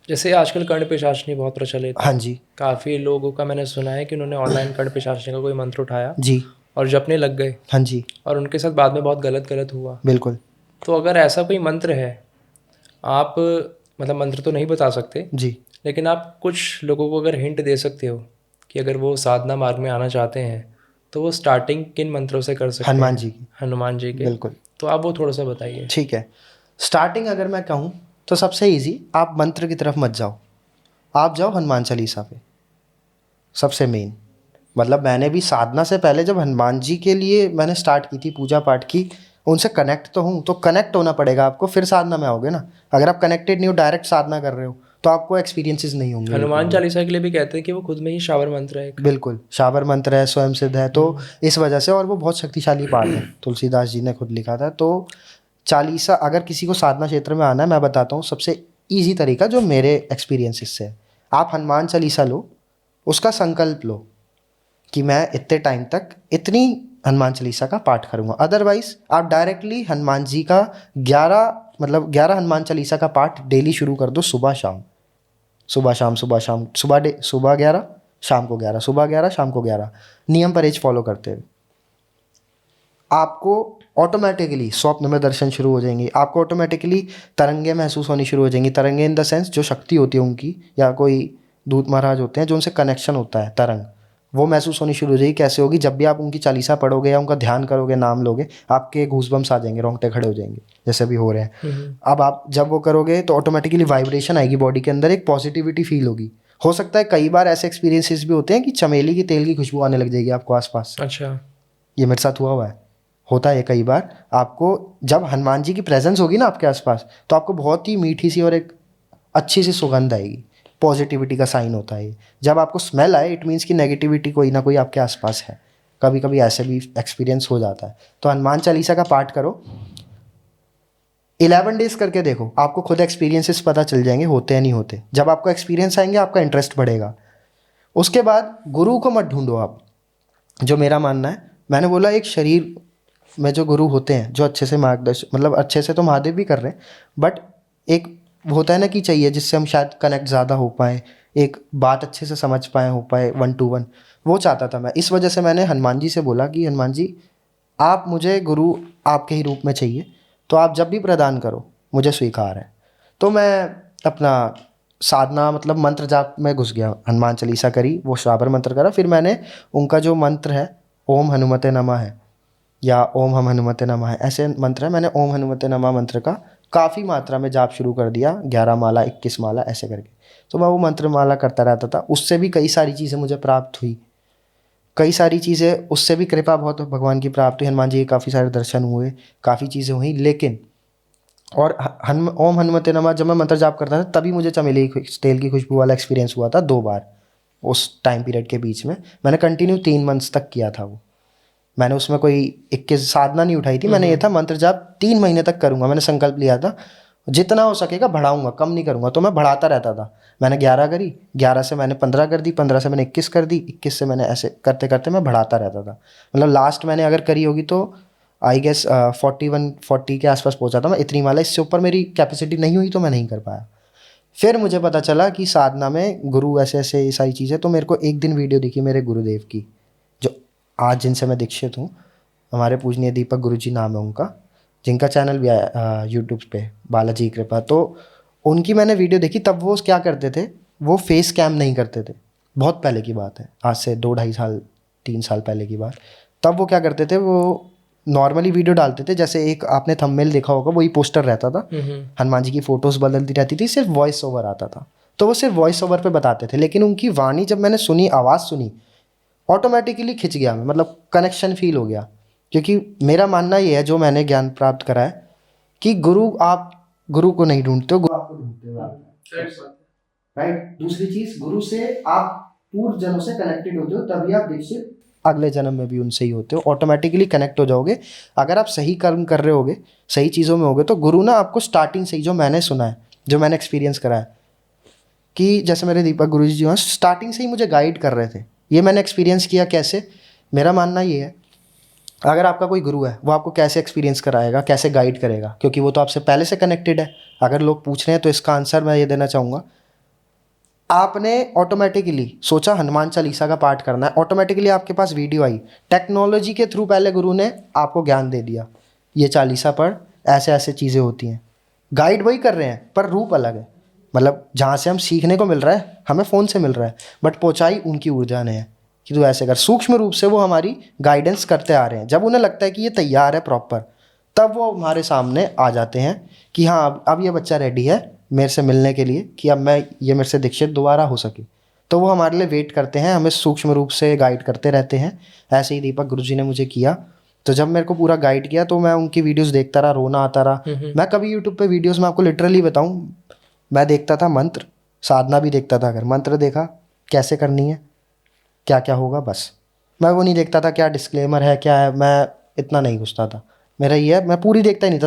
जैसे आजकल कर्ण पिशाचनी बहुत प्रचलित हाँ है। जी। काफ़ी लोगों का मैंने सुना है कि उन्होंने ऑनलाइन कर्ण पिशाचनी का कोई मंत्र उठाया जी। और जपने लग गए, हाँ जी। और उनके साथ बाद में बहुत गलत हुआ। बिल्कुल। तो अगर ऐसा कोई मंत्र है, आप मतलब मंत्र तो नहीं बता सकते, जी। लेकिन आप कुछ लोगों को अगर हिंट दे सकते हो कि अगर वो साधना मार्ग में आना चाहते हैं तो वो स्टार्टिंग किन मंत्रों से कर सकते हनुमान हैं? जी की। हनुमान जी के। बिल्कुल। तो आप वो थोड़ा सा बताइए। ठीक है। स्टार्टिंग अगर मैं कहूँ तो सबसे इजी, आप मंत्र की तरफ मत जाओ, आप जाओ हनुमान चालीसा पे। सबसे मेन, मतलब मैंने भी साधना से पहले जब हनुमान जी के लिए मैंने स्टार्ट की थी, पूजा पाठ की, उनसे कनेक्ट तो हूँ, तो कनेक्ट होना पड़ेगा आपको, फिर साधना में आओगे ना। अगर आप कनेक्टेड नहीं हो, डायरेक्ट साधना कर रहे हो, तो आपको एक्सपीरियंसेस नहीं होंगे बिल्कुल हनुमान भी। चालीसा के लिए भी कहते हैं कि वो खुद में ही शावर मंत्र है एक। बिल्कुल, शाबर मंत्र है, स्वयं सिद्ध है, तो इस वजह से, और वो बहुत शक्तिशाली पाठ है, तुलसीदास जी ने खुद लिखा था। तो चालीसा अगर किसी को साधना क्षेत्र में आना है, मैं बताता हूँ सबसे ईजी तरीका जो मेरे एक्सपीरियंसेस से है। आप हनुमान चालीसा लो, उसका संकल्प लो कि मैं इतने टाइम तक इतनी हनुमान चालीसा का पाठ करूँगा। अदरवाइज आप डायरेक्टली हनुमान जी का 11 हनुमान चालीसा का पाठ डेली शुरू कर दो, सुबह शाम, सुबह शाम, सुबह शाम, सुबह 11, शाम को 11, सुबह 11, शाम को 11, नियम परहेज फॉलो करते हुए आपको ऑटोमेटिकली स्वप्न में दर्शन शुरू हो जाएंगे। आपको ऑटोमेटिकली तरंगें महसूस होनी शुरू हो जाएंगी। तरंगें इन द सेंस जो शक्ति होती है उनकी, या कोई दूत महाराज होते हैं जो उनसे कनेक्शन होता है, तरंग वो महसूस होनी शुरू हो जाएगी। कैसे होगी? जब भी आप उनकी चालीसा पढ़ोगे या उनका ध्यान करोगे, नाम लोगे, आपके गूज़बम्स आ जाएंगे, रोंगटे खड़े हो जाएंगे, जैसे भी हो रहे हैं। अब आप जब वो करोगे तो ऑटोमेटिकली वाइब्रेशन आएगी बॉडी के अंदर, एक पॉजिटिविटी फील होगी। हो सकता है कई बार ऐसे एक्सपीरियंसेस भी होते हैं कि चमेली के तेल की खुशबू आने लग जाएगी आपको आसपास। अच्छा। ये मेरे साथ हुआ है, होता है कई बार। आपको जब हनुमान जी की प्रेजेंस होगी ना आपके आसपास, तो आपको बहुत ही मीठी सी और एक अच्छी सी सुगंध आएगी। पॉजिटिविटी का साइन होता है ये। जब आपको स्मेल आए, इट मीन्स कि नेगेटिविटी कोई ना कोई आपके आसपास है। कभी कभी ऐसे भी एक्सपीरियंस हो जाता है। तो हनुमान चालीसा का पाठ करो, 11 डेज करके देखो, आपको खुद एक्सपीरियंसेस पता चल जाएंगे, होते हैं नहीं होते। जब आपको एक्सपीरियंस आएंगे, आपका इंटरेस्ट बढ़ेगा। उसके बाद गुरु को मत ढूंढो आप, जो मेरा मानना है। मैंने बोला एक शरीर में जो गुरु होते हैं, जो अच्छे से मार्गदर्शन, मतलब अच्छे से तो महादेव भी कर रहे हैं, बट एक होता है ना कि चाहिए जिससे हम शायद कनेक्ट ज़्यादा हो पाए, एक बात अच्छे से समझ पाए, हो पाए 1 to 1, वो चाहता था मैं। इस वजह से मैंने हनुमान जी से बोला कि हनुमान जी आप मुझे गुरु आपके ही रूप में चाहिए, तो आप जब भी प्रदान करो मुझे स्वीकार है। तो मैं अपना साधना मतलब मंत्र जाप में घुस गया, हनुमान चालीसा करी, वो श्रावर मंत्र करा, फिर मैंने उनका जो मंत्र है ओम हनुमते नमः है या ओम हम हनुमते नमः है, ऐसे मंत्र है, मैंने ओम हनुमते नमः मंत्र का काफ़ी मात्रा में जाप शुरू कर दिया, 11 माला 21 माला ऐसे करके। तो मैं वो मंत्र माला करता रहता था, उससे भी कई सारी चीज़ें मुझे प्राप्त हुई, कई सारी चीज़ें, उससे भी कृपा बहुत भगवान की प्राप्त हुई, हनुमान जी के काफ़ी सारे दर्शन हुए, काफ़ी चीज़ें हुई। लेकिन और ओम हनुमते नमः जब मैं मंत्र जाप करता था तभी मुझे चमेली तेल की खुशबू वाला एक्सपीरियंस हुआ था 2 बार। उस टाइम पीरियड के बीच में मैंने कंटिन्यू 3 मंथ्स तक किया था वो। मैंने उसमें कोई 21 साधना नहीं उठाई थी, मैंने ये था मंत्र जाप 3 महीने तक करूंगा, मैंने संकल्प लिया था जितना हो सकेगा बढ़ाऊंगा, कम नहीं करूंगा। तो मैं बढ़ाता रहता था, मैंने 11 करी, 11 से मैंने 15 कर दी, 15 से मैंने 21 कर दी, 21 से मैंने ऐसे करते करते मैं बढ़ाता रहता था। मतलब लास्ट मैंने अगर करी होगी तो आई गेस 41-40 के आसपास पहुंचा था मैं, इतनी माला। इससे ऊपर मेरी कैपेसिटी नहीं हुई तो मैं नहीं कर पाया। फिर मुझे पता चला कि साधना में गुरु ऐसे ऐसे ये सारी चीज़ें, तो मेरे को एक दिन वीडियो दिखी मेरे गुरुदेव की, जो आज जिनसे मैं दीक्षित हूँ, हमारे पूजनीय दीपक गुरुजी नाम है उनका, जिनका चैनल भी आया यूट्यूब पे, बालाजी कृपा। तो उनकी मैंने वीडियो देखी, तब वो क्या करते थे, वो फेस कैम नहीं करते थे, बहुत पहले की बात है, आज से 2-2.5 साल 3 साल पहले की बात। तब वो क्या करते थे, वो नॉर्मली वीडियो डालते थे, जैसे एक आपने थंबनेल देखा होगा, वही पोस्टर रहता था, हनुमान जी की फोटोज़ बदलती रहती थी, सिर्फ वॉइस ओवर आता था। तो वो सिर्फ वॉइस ओवर पे बताते थे, लेकिन उनकी वाणी जब मैंने सुनी, आवाज़ सुनी, ऑटोमेटिकली खिंच गया मैं, मतलब कनेक्शन फील हो गया। क्योंकि मेरा मानना ये है, जो मैंने ज्ञान प्राप्त करा है, कि गुरु आप गुरु को नहीं ढूंढते हो, गुरु आपको ढूंढते हो। राइट। दूसरी चीज, गुरु से आप पूर्व जन्मों से कनेक्टेड होते हो, तभी आप दीक्षित अगले जन्म में भी उनसे ही होते हो, ऑटोमेटिकली कनेक्ट हो जाओगे। अगर आप सही कर्म कर रहे होगे, सही चीज़ों में होगे, तो गुरु ना आपको स्टार्टिंग से ही, जो मैंने सुना है, जो मैंने एक्सपीरियंस करा है, कि जैसे मेरे दीपक गुरुजी जी हैं, स्टार्टिंग से ही मुझे गाइड कर रहे थे। ये मैंने एक्सपीरियंस किया कैसे, मेरा मानना ये है, अगर आपका कोई गुरु है, वो आपको कैसे एक्सपीरियंस कराएगा, कैसे गाइड करेगा, क्योंकि वो तो आपसे पहले से कनेक्टेड है। अगर लोग पूछ रहे हैं तो इसका आंसर मैं ये देना चाहूँगा, आपने ऑटोमेटिकली सोचा हनुमान चालीसा का पाठ करना है, ऑटोमेटिकली आपके पास वीडियो आई, टेक्नोलॉजी के थ्रू पहले गुरु ने आपको ज्ञान दे दिया, ये चालीसा पढ़, ऐसे ऐसे चीज़ें होती हैं। गाइड वही कर रहे हैं पर रूप अलग है। मतलब जहाँ से हम सीखने को मिल रहा है, हमें फ़ोन से मिल रहा है, बट पहुँचाई उनकी ऊर्जा ने है कि तू ऐसे कर। सूक्ष्म रूप से वो हमारी गाइडेंस करते आ रहे हैं। जब उन्हें लगता है कि ये तैयार है प्रॉपर, तब वो हमारे सामने आ जाते हैं कि हाँ अब ये बच्चा रेडी है मेरे से मिलने के लिए, कि अब मैं ये मेरे से दीक्षित दोबारा हो सके। तो वो हमारे लिए वेट करते हैं, हमें सूक्ष्म रूप से गाइड करते रहते हैं। ऐसे ही दीपक गुरुजी ने मुझे किया। तो जब मेरे को पूरा गाइड किया, तो मैं उनकी वीडियोस देखता रहा, रोना आता रहा। मैं कभी यूट्यूब पे वीडियोस में आपको लिटरली बताऊं, मैं देखता था मंत्र, साधना भी देखता था, अगर मंत्र देखा कैसे करनी है, क्या क्या होगा, बस मैं वो नहीं देखता था क्या डिस्क्लेमर है क्या है, मैं इतना नहीं घुसता था। मेरा ये है, मैं पूरी देखता ही नहीं था,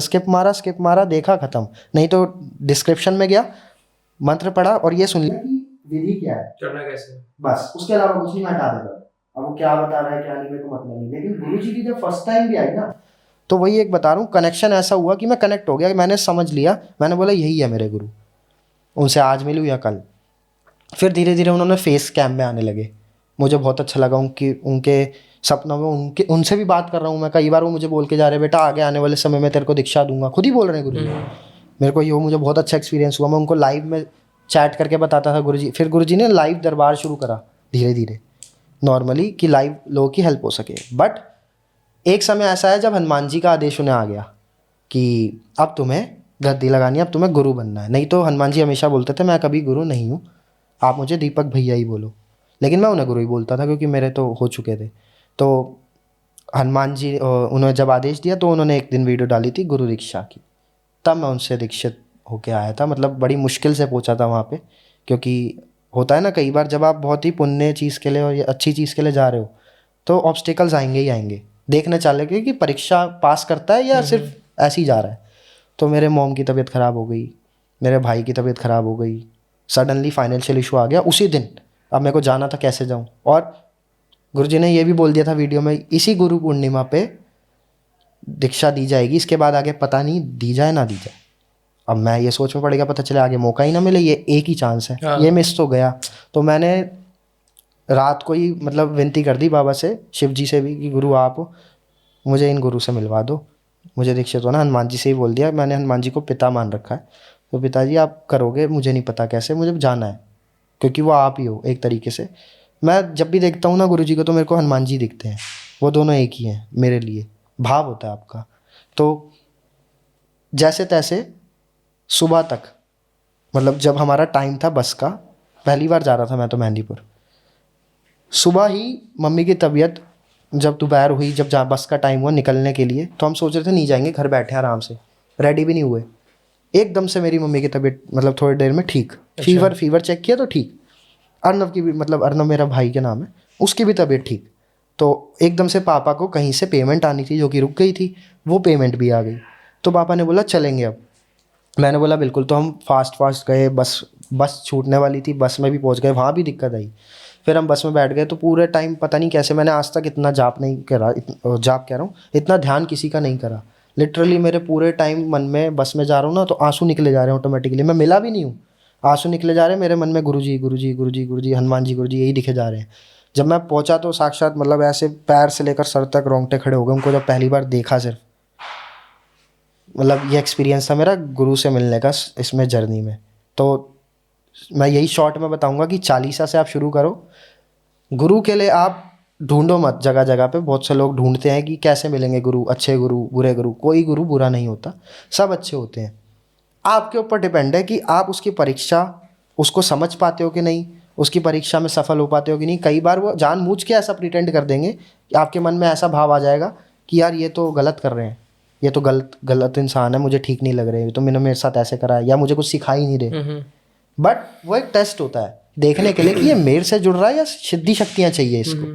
स्किप मारा देखा ख़त्म। नहीं तो डिस्क्रिप्शन में गया, मंत्र पढ़ा और ये सुन लिया कि विधि क्या है, करना कैसे है। बस उसके अलावा कुछ नहीं, मैं हटा देता था। अब वो क्या बता रहा है क्या नहीं, मेरे को मतलब नहीं। लेकिन गुरु जी की जब फर्स्ट टाइम भी आई ना, तो वही एक बता रहा हूँ, कनेक्शन ऐसा हुआ कि मैं कनेक्ट हो गया, मैंने समझ लिया, मैंने बोला यही है मेरे गुरु, उनसे आज मिलूँ या कल। फिर धीरे धीरे उन्होंने फेस कैम में आने लगे, मुझे बहुत अच्छा लगा उनके सपनों में उनसे भी बात कर रहा हूँ मैं। कई बार वो मुझे बोल के जा रहे हैं, बेटा आगे आने वाले समय में तेरे को दीक्षा दूंगा, खुद ही बोल रहे हैं गुरु जी। मेरे को ये मुझे बहुत अच्छा एक्सपीरियंस हुआ। मैं उनको लाइव में चैट करके बताता था गुरु जी। फिर गुरु जी ने लाइव दरबार शुरू करा धीरे धीरे, नॉर्मली, कि लाइव लोगों की हेल्प हो सके। बट एक समय ऐसा है जब हनुमान जी का आदेश उन्हें आ गया कि अब तुम्हें गद्दी लगानी है, अब तुम्हें गुरु बनना है। नहीं तो हनुमान जी हमेशा बोलते थे मैं कभी गुरु नहीं हूँ, आप मुझे दीपक भैया ही बोलो। लेकिन मैं उन्हें गुरु ही बोलता था क्योंकि मेरे तो हो चुके थे। तो हनुमान जी उन्होंने जब आदेश दिया तो उन्होंने एक दिन वीडियो डाली थी गुरु दीक्षा की, तब मैं उनसे दीक्षित होके आया था। मतलब बड़ी मुश्किल से पहुंचा था वहाँ पे, क्योंकि होता है ना कई बार जब आप बहुत ही पुण्य चीज़ के लिए और ये अच्छी चीज़ के लिए जा रहे हो, तो ऑब्स्टिकल्स आएंगे ही आएंगे। देखने चले गए कि परीक्षा पास करता है या सिर्फ ऐसे ही जा रहा है। तो मेरे मॉम की तबीयत ख़राब हो गई, मेरे भाई की तबीयत ख़राब हो गई, सडनली फाइनेंशियल इशू आ गया उसी दिन। अब मेरे को जाना था, कैसे जाऊँ। और गुरुजी ने ये भी बोल दिया था वीडियो में, इसी गुरु पूर्णिमा पे दीक्षा दी जाएगी, इसके बाद आगे पता नहीं दी जाए ना दी जाए। अब मैं ये सोच में पड़ गया, पता चले आगे मौका ही ना मिले, ये एक ही चांस है, हाँ। ये मिस तो गया। तो मैंने रात को ही मतलब विनती कर दी बाबा से, शिव जी से भी, कि गुरु आप मुझे इन गुरु से मिलवा दो, मुझे दीक्षित होना। हनुमान जी से ही बोल दिया, मैंने हनुमान जी को पिता मान रखा है, तो पिताजी आप करोगे, मुझे नहीं पता कैसे, मुझे जाना है, क्योंकि वो आप ही हो एक तरीके से। मैं जब भी देखता हूँ ना गुरु जी को, तो मेरे को हनुमान जी दिखते हैं, वो दोनों एक ही हैं मेरे लिए, भाव होता है आपका। तो जैसे तैसे सुबह तक, मतलब जब हमारा टाइम था बस का, पहली बार जा रहा था मैं तो मेहंदीपुर, सुबह ही मम्मी की तबीयत जब दोपहर हुई, जब जहाँ बस का टाइम हुआ निकलने के लिए, तो हम सोच रहे थे नहीं जाएंगे, घर बैठे आराम से, रेडी भी नहीं हुए। एकदम से मेरी मम्मी की तबीयत मतलब थोड़ी देर में ठीक, फीवर चेक किया तो ठीक। अर्नव की भी, मतलब अर्नव मेरा भाई के नाम है, उसकी भी तबीयत ठीक। तो एकदम से पापा को कहीं से पेमेंट आनी थी जो कि रुक गई थी, वो पेमेंट भी आ गई। तो पापा ने बोला चलेंगे अब। मैंने बोला बिल्कुल। तो हम फास्ट गए, बस छूटने वाली थी, बस में भी पहुंच गए, वहाँ भी दिक्कत आई। फिर हम बस में बैठ गए, तो पूरे टाइम पता नहीं कैसे, मैंने आज तक इतना जाप नहीं करा, जाप कह रहा हूँ, इतना ध्यान किसी का नहीं करा। लिटरली मेरे पूरे टाइम मन में, बस में जा रहा हूँ ना, तो आंसू निकले जा रहे हैं ऑटोमेटिकली, मैं मिला भी नहीं हूँ, आंसू निकले जा रहे हैं मेरे मन में, गुरुजी गुरुजी गुरुजी गुरुजी, हनुमान जी गुरुजी, यही दिखे जा रहे हैं। जब मैं पहुंचा तो साक्षात मतलब ऐसे पैर से लेकर सर तक रोंगटे खड़े हो गए, उनको जब पहली बार देखा सिर्फ। मतलब ये एक्सपीरियंस था मेरा गुरु से मिलने का इसमें जर्नी में। तो मैं यही शॉर्ट में बताऊंगा कि चालीसा से आप शुरू करो। गुरु के लिए आप ढूंढो मत जगह जगह पे, बहुत से लोग ढूंढते हैं कि कैसे मिलेंगे गुरु, अच्छे गुरु बुरे गुरु, कोई गुरु बुरा नहीं होता, सब अच्छे होते हैं। आपके ऊपर डिपेंड है कि आप उसकी परीक्षा, उसको समझ पाते हो कि नहीं, उसकी परीक्षा में सफल हो पाते हो कि नहीं। कई बार वो जानबूझ के ऐसा प्रिटेंड कर देंगे कि आपके मन में ऐसा भाव आ जाएगा कि यार ये तो गलत कर रहे हैं, ये तो गलत इंसान है, मुझे ठीक नहीं लग रहे, ये तो मैंने मेरे साथ ऐसे करा है, या मुझे कुछ सिखा ही नहीं रहे। बट वो एक टेस्ट होता है देखने के लिए कि ये मेरे से जुड़ रहा है या सिद्धि शक्तियाँ चाहिए इसको,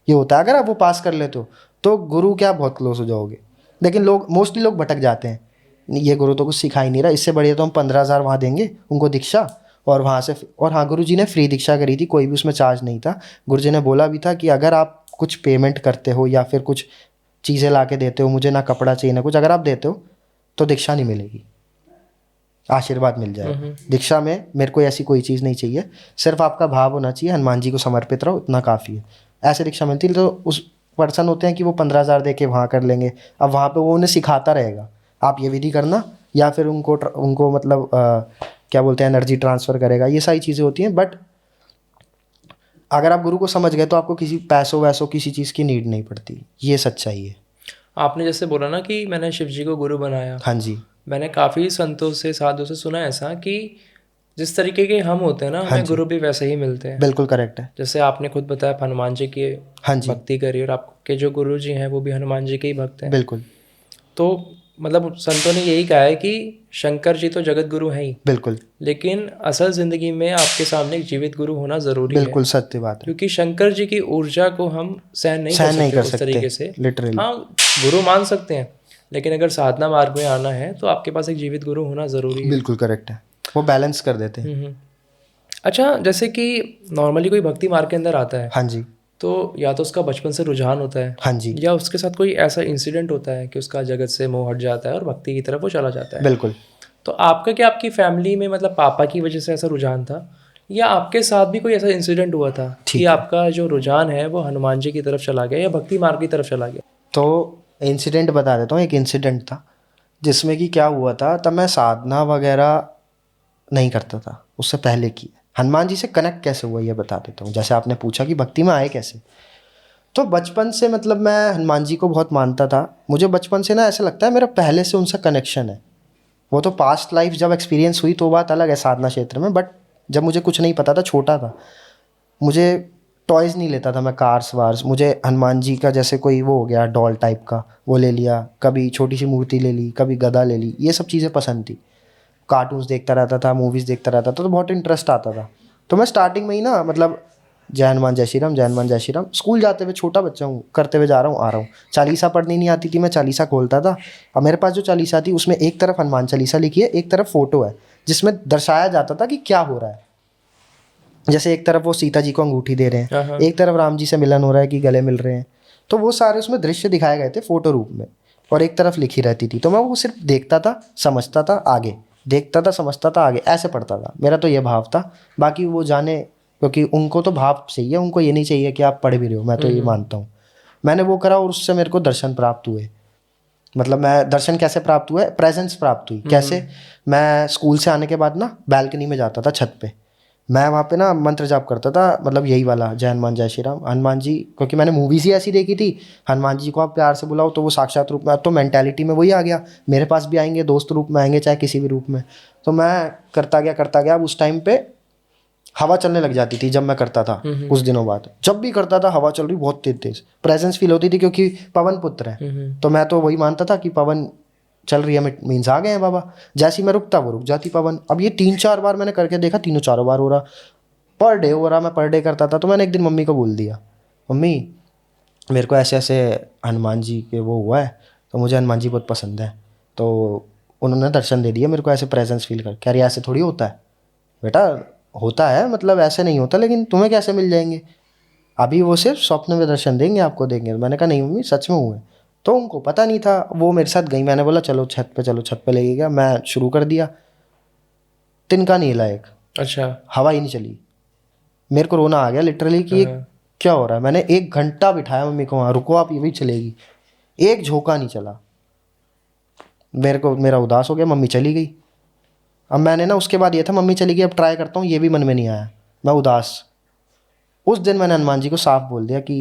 ये होता है। अगर आप वो पास कर लेते हो तो गुरु क्या बहुत क्लोज हो जाओगे। लेकिन लोग मोस्टली लोग भटक जाते हैं, ये गुरु तो कुछ सिखा ही नहीं रहा, इससे बढ़िया तो हम 15,000 वहाँ देंगे उनको दीक्षा, और वहाँ से। और हाँ, गुरु जी ने फ्री दीक्षा करी थी, कोई भी उसमें चार्ज नहीं था। गुरु जी ने बोला भी था कि अगर आप कुछ पेमेंट करते हो या फिर कुछ चीज़ें ला के देते हो, मुझे ना कपड़ा चाहिए ना कुछ, अगर आप देते हो तो दीक्षा नहीं मिलेगी, आशीर्वाद मिल जाएगा। दीक्षा में मेरे को ऐसी कोई चीज़ नहीं चाहिए, सिर्फ आपका भाव होना चाहिए, हनुमान जी को समर्पित रहो, इतना काफ़ी है। ऐसे दीक्षा मिलती है। तो उस पर्सन होते हैं कि वो 15,000 दे के वहाँ कर लेंगे, अब वहाँ पे वो उन्हें सिखाता रहेगा, आप ये विधि करना, या फिर उनको मतलब क्या बोलते हैं, एनर्जी ट्रांसफ़र करेगा, ये सारी चीज़ें होती हैं। बट अगर आप गुरु को समझ गए तो आपको किसी पैसों वैसों किसी चीज़ की नीड नहीं पड़ती, ये सच्चाई है। आपने जैसे बोला ना कि मैंने शिव जी को गुरु बनाया, हाँ जी, मैंने काफ़ी संतों से, साधुओं से सुना है ऐसा कि जिस तरीके के हम होते हैं ना, हाँ हमें जी, गुरु भी वैसे ही मिलते हैं। बिल्कुल करेक्ट है। जैसे आपने खुद बताया हनुमान जी की हाँ जी, भक्ति करी, और आपके जो गुरु जी हैं वो भी हनुमान जी के ही भक्त हैं। बिल्कुल तो मतलब संतों ने यही कहा है कि शंकर जी तो जगत गुरु हैं ही, बिल्कुल लेकिन असल ज़िंदगी में आपके सामने एक जीवित गुरु होना ज़रूरी है, बिल्कुल सत्य बात है। क्योंकि शंकर जी की ऊर्जा को हम सहन नहीं कर सकते उस तरीके से। लिटरली। हाँ, गुरु मान सकते हैं, लेकिन अगर साधना मार्ग में आना है तो आपके पास एक जीवित गुरु होना ज़रूरी है। बिल्कुल करेक्ट है, वो बैलेंस कर देते हैं। अच्छा, जैसे कि नॉर्मली कोई भक्ति मार्ग के अंदर आता है, हाँ जी, तो या तो उसका बचपन से रुझान होता है, हाँ जी, या उसके साथ कोई ऐसा इंसिडेंट होता है कि उसका जगत से मोह हट जाता है और भक्ति की तरफ वो चला जाता है। बिल्कुल। तो आपका क्या, आपकी फैमिली में मतलब पापा की वजह से ऐसा रुझान था, या आपके साथ भी कोई ऐसा इंसिडेंट हुआ था कि आपका जो रुझान है वो हनुमान जी की तरफ चला गया या भक्ति मार्ग की तरफ चला गया? तो इंसिडेंट बता देता हूँ। एक इंसिडेंट था जिसमें कि क्या हुआ था, तब मैं साधना वगैरह नहीं करता था, उससे पहले की। हनुमान जी से कनेक्ट कैसे हुआ ये बता देता हूँ। जैसे आपने पूछा कि भक्ति में आए कैसे, तो बचपन से मतलब मैं हनुमान जी को बहुत मानता था। मुझे बचपन से ना ऐसा लगता है मेरा पहले से उनसे कनेक्शन है। वो तो पास्ट लाइफ जब एक्सपीरियंस हुई तो बात अलग है साधना क्षेत्र में, बट जब मुझे कुछ नहीं पता था, छोटा था, मुझे टॉयज़ नहीं लेता था मैं, कार्स वार्स, मुझे हनुमान जी का जैसे कोई वो हो गया डॉल टाइप का वो ले लिया, कभी छोटी सी मूर्ति ले ली, कभी गदा ले ली, ये सब चीज़ें पसंद थी। कार्टून्स देखता रहता था, मूवीज़ देखता रहता था, तो बहुत इंटरेस्ट आता था। तो मैं स्टार्टिंग में ही ना मतलब जय हनुमान जय श्री राम, जय हनुमान जय श्री राम, स्कूल जाते हुए छोटा बच्चा हूँ, करते हुए जा रहा हूँ, आ रहा हूँ। चालीसा पढ़नी नहीं आती थी, मैं चालीसा खोलता था। अब मेरे पास जो चालीसा थी उसमें एक तरफ हनुमान चालीसा लिखी है, एक तरफ फ़ोटो है जिसमें दर्शाया जाता था कि क्या हो रहा है। जैसे एक तरफ वो सीता जी को अंगूठी दे रहे हाँ, हैं, हाँ। एक तरफ राम जी से मिलन हो रहा है कि गले मिल रहे हैं, तो वो सारे उसमें दृश्य दिखाए गए थे फोटो रूप में, और एक तरफ लिखी रहती थी। तो मैं वो सिर्फ देखता था, समझता था, आगे देखता था, समझता था, आगे ऐसे पढ़ता था। मेरा तो ये भाव था, बाकी वो जाने, क्योंकि उनको तो भाव चाहिए, उनको ये नहीं चाहिए कि आप पढ़ भी रहे हो, मैं तो ये मानता हूँ। मैंने वो करा और उससे मेरे को दर्शन प्राप्त हुए। मतलब मैं दर्शन कैसे प्राप्त हुआ है, प्रेजेंस प्राप्त हुई कैसे, मैं स्कूल से आने के बाद ना बालकनी में जाता था छत पे, मैं वहाँ पे ना मंत्र जाप करता था, मतलब यही वाला, जय हनुमान जय श्री राम। हनुमान जी, क्योंकि मैंने मूवीज ही ऐसी देखी थी, हनुमान जी को आप प्यार से बुलाओ तो वो साक्षात रूप में, अब तो मेंटेलिटी में वही आ गया, मेरे पास भी आएंगे, दोस्त रूप में आएंगे, चाहे किसी भी रूप में। तो मैं करता गया। अब उस टाइम पे हवा चलने लग जाती थी जब मैं करता था, कुछ दिनों बाद जब भी करता था हवा चल रही बहुत तेज तेज, प्रेजेंस फील होती थी, क्योंकि पवन पुत्र है, तो मैं तो वही मानता था कि पवन चल रही है, मीन्स आ गए हैं बाबा। जैसे ही मैं रुकता वो रुक जाती पवन। अब ये 3-4 बार मैंने करके देखा, तीनों चारों बार हो रहा, पर डे हो रहा। मैं पर डे करता था। तो मैंने एक दिन मम्मी को बोल दिया, मम्मी मेरे को ऐसे ऐसे हनुमान जी के वो हुआ है, तो मुझे हनुमान जी बहुत पसंद है, तो उन्होंने दर्शन दे दिया मेरे को, ऐसे प्रेजेंस फील कर। कह रही ऐसे थोड़ी होता है बेटा, होता है, मतलब ऐसे नहीं होता, लेकिन तुम्हें कैसे मिल जाएंगे, अभी वो सिर्फ स्वप्न में दर्शन देंगे, आपको देंगे। मैंने कहा नहीं मम्मी सच में हुए। तो उनको पता नहीं था, वो मेरे साथ गई, मैंने बोला चलो छत पे, चलो छत पे लेके गया, मैं शुरू कर दिया, तिनका नहीं हिला एक, अच्छा। हवा ही नहीं चली। मेरे को रोना आ गया लिटरली कि ये हाँ। क्या हो रहा है। मैंने 1 घंटा बिठाया मम्मी को वहाँ, रुको आप, ये भी चलेगी, एक झोंका नहीं चला। मेरे को, मेरा उदास हो गया, मम्मी चली गई। अब मैंने ना उसके बाद ये था मम्मी चली गई, अब ट्राई करता हूँ, ये भी मन में नहीं आया, मैं उदास। उस दिन मैंने हनुमान जी को साफ बोल दिया कि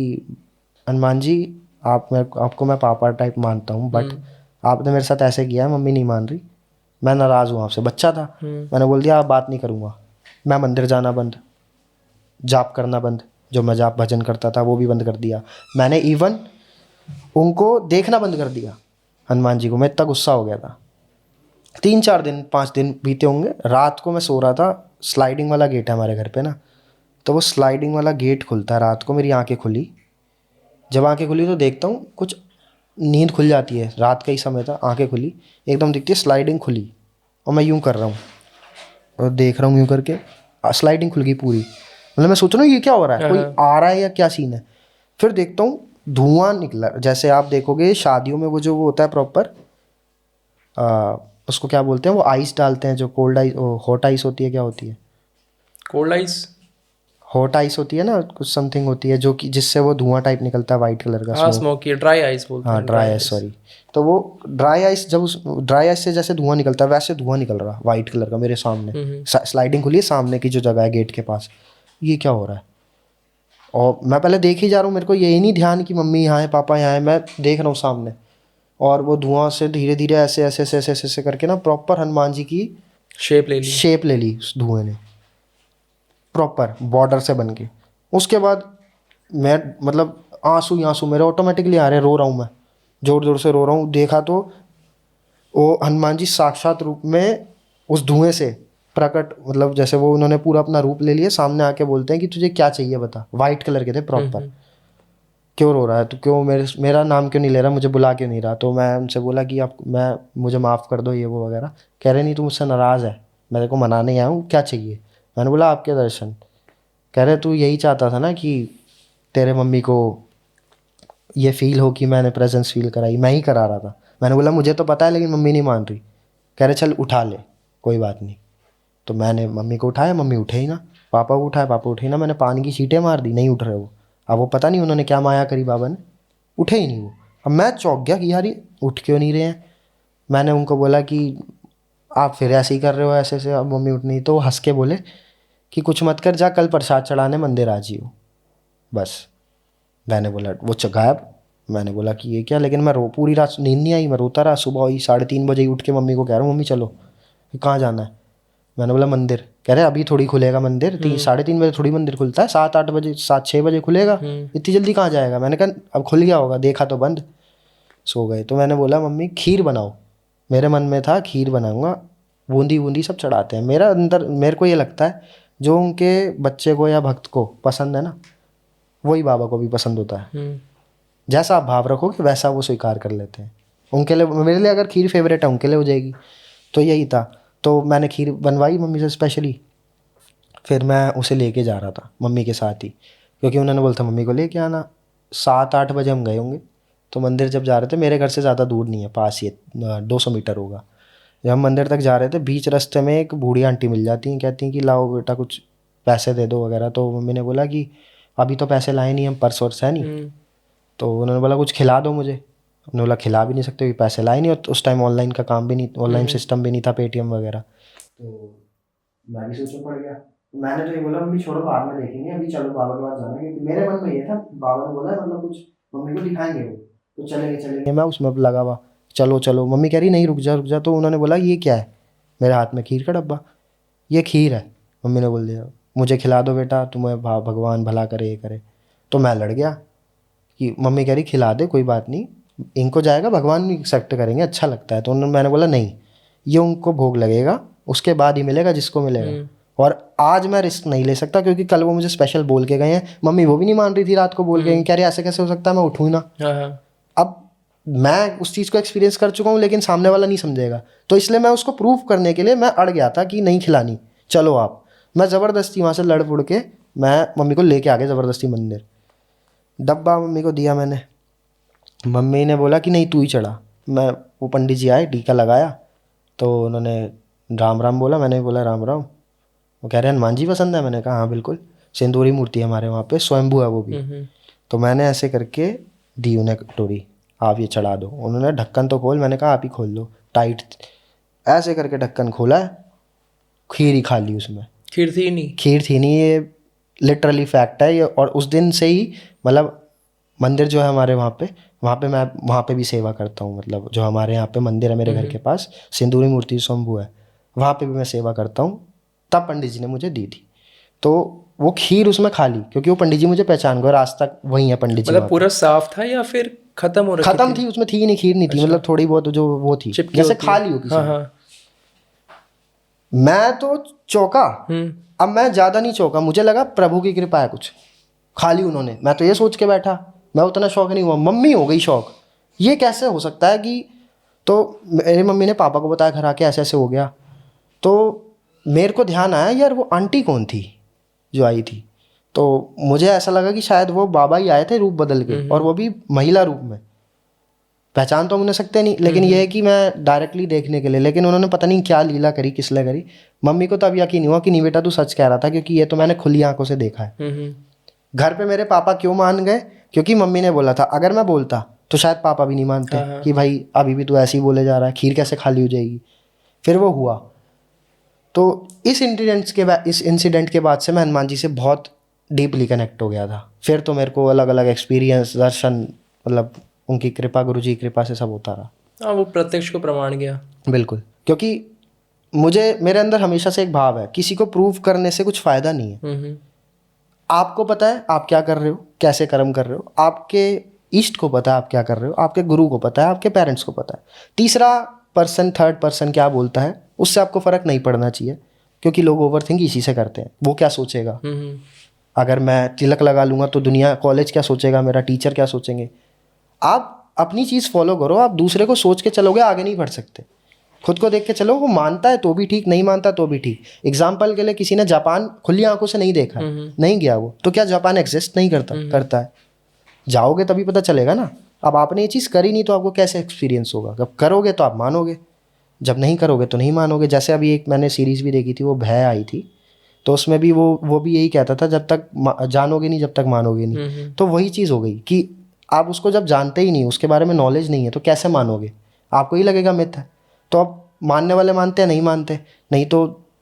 हनुमान जी, आपको मैं पापा टाइप मानता हूँ, बट आपने मेरे साथ ऐसे किया है, मम्मी नहीं मान रही, मैं नाराज़ हूँ आपसे। बच्चा था, मैंने बोल दिया आप बात नहीं करूँगा। मैं मंदिर जाना बंद, जाप करना बंद, जो मैं जाप भजन करता था वो भी बंद कर दिया। मैंने इवन उनको देखना बंद कर दिया, हनुमान जी को। मैं इतना गुस्सा हो गया था। 3-4 दिन 5 दिन बीते होंगे, रात को मैं सो रहा था, स्लाइडिंग वाला गेट है हमारे घर पे ना, तो वो स्लाइडिंग वाला गेट खुलता है रात को, मेरी आंखें खुली। जब आंखें खुली तो देखता हूँ कुछ, नींद खुल जाती है, रात का ही समय था, आंखें खुली, एकदम दिखती है स्लाइडिंग खुली, और मैं यूं कर रहा हूँ और देख रहा हूँ यूं करके, स्लाइडिंग खुल गई पूरी। मतलब मैं सोच रहा हूँ ये क्या हो रहा है, कोई आ रहा है या क्या सीन है। फिर देखता हूँ धुआं निकला, जैसे आप देखोगे शादियों में वो जो वो होता है प्रॉपर, उसको क्या बोलते हैं, वो आइस डालते हैं जो कोल्ड आइस, हॉट आइस होती है, क्या होती है, कोल्ड आइस। हॉट आइस होती है ना, कुछ समथिंग होती है जो कि जिससे वो धुआं टाइप निकलता है वाइट कलर का, हाँ, स्मोक। स्मोकी ड्राई आइस बोलते हाँ हैं, dry dry ice, ice. Sorry. तो वो ड्राई आइस, जब उस ड्राई आइस से जैसे धुआं निकलता है, वैसे धुआं निकल रहा वाइट कलर का मेरे सामने। स्लाइडिंग खुली है सामने की जो जगह है गेट के पास, ये क्या हो रहा है। और मैं पहले देख ही जा रहा हूँ, मेरे को यही नहीं ध्यान कि मम्मी यहाँ है, पापा यहाँ है, मैं देख रहा हूँ सामने। और वो धुआं से धीरे धीरे ऐसे ऐसे ऐसे ऐसे ऐसे करके ना प्रॉपर हनुमान जी की शेप ले ली। शेप ले ली उस धुएं ने, प्रॉपर बॉर्डर से बन के। उसके बाद मैं, मतलब आंसू ही आंसू मेरे ऑटोमेटिकली आ रहे हैं, रो रहा हूँ मैं, जोर जोर से रो रहा हूँ। देखा तो वो हनुमान जी साक्षात रूप में उस धुएं से प्रकट, मतलब जैसे वो उन्होंने पूरा अपना रूप ले लिया, सामने आके बोलते हैं कि तुझे क्या चाहिए बता। वाइट कलर के थे प्रॉपर। क्यों रो रहा है तो, क्यों मेरा नाम क्यों नहीं ले रहा, मुझे बुला क्यों नहीं रहा। तो मैं उनसे बोला कि आप, मैं, मुझे माफ़ कर दो ये वो वगैरह। कह रहे नहीं तू मुझसे नाराज़ है, मैं तेरे को मनाने आया हूँ, क्या चाहिए। मैंने बोला आपके दर्शन। कह रहे तू यही चाहता था ना कि तेरे मम्मी को ये फील हो कि मैंने प्रेजेंस फील कराई, मैं ही करा रहा था। मैंने बोला मुझे तो पता है लेकिन मम्मी नहीं मान रही। कह रहे चल उठा ले, कोई बात नहीं। तो मैंने मम्मी को उठाया, मम्मी उठे ही ना। पापा को उठाया, पापा उठे ही ना। मैंने पानी की छींटें मार दी, नहीं उठ रहे वो। अब वो पता नहीं उन्होंने क्या माया करी बाबा ने, उठे ही नहीं वो। अब मैं चौंक गया कि यार ये उठ क्यों नहीं रहे हैं। मैंने उनको बोला कि आप फिर ऐसे ही कर रहे हो, ऐसे ऐसे। अब मम्मी उठ नहीं, तो वो हंस के बोले कि कुछ मत कर, जा कल प्रसाद चढ़ाने मंदिर आ जियो बस। मैंने बोला वो गायब। मैंने बोला कि ये क्या, लेकिन मैं पूरी रात नींद नहीं आई, मैं रोता रहा। सुबह हुई 3:30 बजे ही उठ के मम्मी को कह रहा हूँ मम्मी चलो, कहाँ जाना है। मैंने बोला मंदिर। कह रहे अभी थोड़ी खुलेगा मंदिर, 3-3:30 बजे थोड़ी मंदिर खुलता है, 7-8 बजे, 7-6 बजे खुलेगा, इतनी जल्दी कहाँ जाएगा। मैंने कहा अब खुल गया होगा, देखा तो बंद। सो गए। तो मैंने बोला मम्मी खीर बनाओ। मेरे मन में था खीर बनाऊंगा, बूंदी बूंदी सब चढ़ाते हैं। मेरा अंदर, मेरे को ये लगता है जो उनके बच्चे को या भक्त को पसंद है ना, वही बाबा को भी पसंद होता है। जैसा आप भाव रखोगे वैसा वो स्वीकार कर लेते हैं। उनके लिए, मेरे लिए अगर खीर फेवरेट है, उनके लिए हो जाएगी। तो यही था। तो मैंने खीर बनवाई मम्मी से स्पेशली। फिर मैं उसे लेके जा रहा था मम्मी के साथ ही, क्योंकि उन्होंने बोला था मम्मी को लेके आना। 7-8 बजे हम गए होंगे। तो मंदिर जब जा रहे थे, मेरे घर से ज़्यादा दूर नहीं है, पास ही है, 200 मीटर होगा। जब हम मंदिर तक जा रहे थे, बीच रास्ते में एक बूढ़ी आंटी मिल जाती हैं, कहती हैं कि लाओ बेटा कुछ पैसे दे दो वगैरह। तो मम्मी ने बोला कि अभी तो पैसे लाए नहीं, हम पर्स वर्स है नहीं। तो उन्होंने बोला कुछ खिला दो मुझे। उन्होंने बोला खिला भी नहीं सकते क्योंकि पैसे लाए नहीं, और उस टाइम ऑनलाइन का काम भी नहीं, ऑनलाइन सिस्टम भी नहीं था, पेटीएम वगैरह। तो मैं भी सोचने पड़ गया। मैंने तो ये बोला मम्मी छोड़ो बाद में देखेंगे, अभी चलो बाबा के पास जाना है, क्योंकि मेरे मन में ये था बाबा ने बोला है, मतलब कुछ मम्मी को दिखाएंगे वो। तो चलेंगे मैं उसमें लगा हुआ, चलो चलो। मम्मी कह रही नहीं रुक जा रुक जा। तो उन्होंने बोला ये क्या है, मेरे हाथ में खीर का डब्बा। ये खीर है, मम्मी ने बोल दिया, मुझे खिला दो बेटा, तुम्हें भगवान भला करे ये करे। तो मैं लड़ गया कि मम्मी कह रही खिला दे कोई बात नहीं, इनको जाएगा भगवान भी एक्सेप्ट करेंगे, अच्छा लगता है। तो मैंने बोला नहीं, ये उनको भोग लगेगा, उसके बाद ही मिलेगा जिसको मिलेगा। और आज मैं रिस्क नहीं ले सकता, क्योंकि कल वो मुझे स्पेशल बोल के गए हैं। मम्मी वो भी नहीं मान रही थी, रात को बोल के गई, कह रही ऐसे कैसे हो सकता है, मैं उठूँ ना। अब मैं उस चीज़ को एक्सपीरियंस कर चुका हूँ, लेकिन सामने वाला नहीं समझेगा। तो इसलिए मैं उसको प्रूव करने के लिए मैं अड़ गया था कि नहीं खिलानी, चलो आप। मैं ज़बरदस्ती वहाँ से लड़ पुड़ के मैं मम्मी को लेके आ गया ज़बरदस्ती मंदिर। डब्बा मम्मी को दिया मैंने, मम्मी ने बोला कि नहीं तू ही चढ़ा। मैं, वो पंडित जी आए, टीका लगाया, तो उन्होंने राम राम बोला, मैंने भी बोला राम राम। वो कह रहे हैं हनुमान जी पसंद है, मैंने कहा हाँ बिल्कुल, सिंदूरी मूर्ति है हमारे वहाँ पे, स्वयंभू है वो भी। तो मैंने ऐसे करके दी उन्हें कटोरी, आप ये चढ़ा दो। उन्होंने ढक्कन तो खोल, मैंने कहा आप ही खोल दो, टाइट। ऐसे करके ढक्कन खोला है, खीर ही खा ली उसमें। खीर थी नहीं, खीर थी नहीं, ये लिटरली फैक्ट है ये। और उस दिन से ही मतलब मंदिर जो है हमारे वहाँ पे मैं वहाँ पे भी सेवा करता हूँ। मतलब जो हमारे यहाँ पे मंदिर है मेरे घर के पास, सिंदूरी मूर्ति स्वयंभू है, वहाँ पे भी मैं सेवा करता हूँ। तब पंडित जी ने मुझे दी थी, तो वो खीर उसमें खा ली, क्योंकि वो पंडित जी मुझे पहचान गए और आज तक वही है पंडित जी। मतलब पूरा साफ था या फिर खत्म हो रखी खत्म थी, उसमें थी नहीं, खीर नहीं थी। मतलब थोड़ी बहुत जो वो थी, जैसे खा ली हो किसी ने। मैं तो चौंका। अब मैं ज़्यादा नहीं चौंका, मुझे लगा प्रभु की कृपा है कुछ, खा ली उन्होंने। मैं तो ये सोच के बैठा, मैं उतना शौक नहीं हुआ, मम्मी हो गई शौक, ये कैसे हो सकता है कि। तो मेरी मम्मी ने पापा को बताया घर आके ऐसे ऐसे हो गया। तो मेरे को ध्यान आया यार वो आंटी कौन थी जो आई थी। तो मुझे ऐसा लगा कि शायद वो बाबा ही आए थे रूप बदल के, और वो भी महिला रूप में। पहचान तो हम उन्हें सकते नहीं, लेकिन ये है कि मैं डायरेक्टली देखने के लिए, लेकिन उन्होंने पता नहीं क्या लीला करी, किस लिए करी। मम्मी को तब यकीन हुआ कि नहीं बेटा तू सच कह रहा था, क्योंकि ये तो मैंने खुली आंखों से देखा है। घर पे मेरे पापा क्यों मान गए, क्योंकि मम्मी ने बोला था। अगर मैं बोलता तो शायद पापा भी नहीं मानते कि भाई अभी भी तू ऐसे ही बोले जा रहा है, खीर कैसे खाली हो जाएगी। फिर वो हुआ। तो इस इंसिडेंट के बाद से मैं हनुमान जी से बहुत डीपली कनेक्ट हो गया था। फिर तो मेरे को अलग अलग एक्सपीरियंस, दर्शन, मतलब उनकी कृपा, गुरु जी की कृपा से सब होता रहा। हाँ, वो प्रत्यक्ष को प्रमाण गया। बिल्कुल, क्योंकि मेरे अंदर हमेशा से एक भाव है, किसी को प्रूव करने से कुछ फ़ायदा नहीं है। आपको पता है आप क्या कर रहे हो, कैसे कर्म कर रहे हो, आपके ईष्ट को पता है आप क्या कर रहे हो, आपके गुरु को पता है, आपके पेरेंट्स को पता है। तीसरा पर्सन, थर्ड पर्सन क्या बोलता है उससे आपको फ़र्क नहीं पड़ना चाहिए, क्योंकि लोग ओवरथिंक इसी से करते हैं। वो क्या सोचेगा, अगर मैं तिलक लगा लूँगा तो दुनिया, कॉलेज क्या सोचेगा, मेरा टीचर क्या सोचेंगे। आप अपनी चीज़ फॉलो करो, आप दूसरे को सोच के चलोगे आगे नहीं बढ़ सकते। खुद को देख के चलो, वो मानता है तो भी ठीक, नहीं मानता तो भी ठीक। एग्जाम्पल के लिए किसी ने जापान खुली आंखों से नहीं देखा, नहीं गया वो, तो क्या जापान एग्जिस्ट नहीं करता? करता है। जाओगे तभी पता चलेगा ना। अब आपने ये चीज़ करी नहीं तो आपको कैसे एक्सपीरियंस होगा। जब करोगे तो आप मानोगे, जब नहीं करोगे तो नहीं मानोगे। जैसे अभी एक मैंने सीरीज़ भी देखी थी, वो भय आई थी, तो उसमें भी वो भी यही कहता था, जब तक जानोगे नहीं जब तक मानोगे नहीं। तो वही चीज़ हो गई कि आप उसको जब जानते ही नहीं, उसके बारे में नॉलेज नहीं है, तो कैसे मानोगे? आपको ही लगेगा मिथ है। तो अब मानने वाले मानते हैं, नहीं मानते नहीं। तो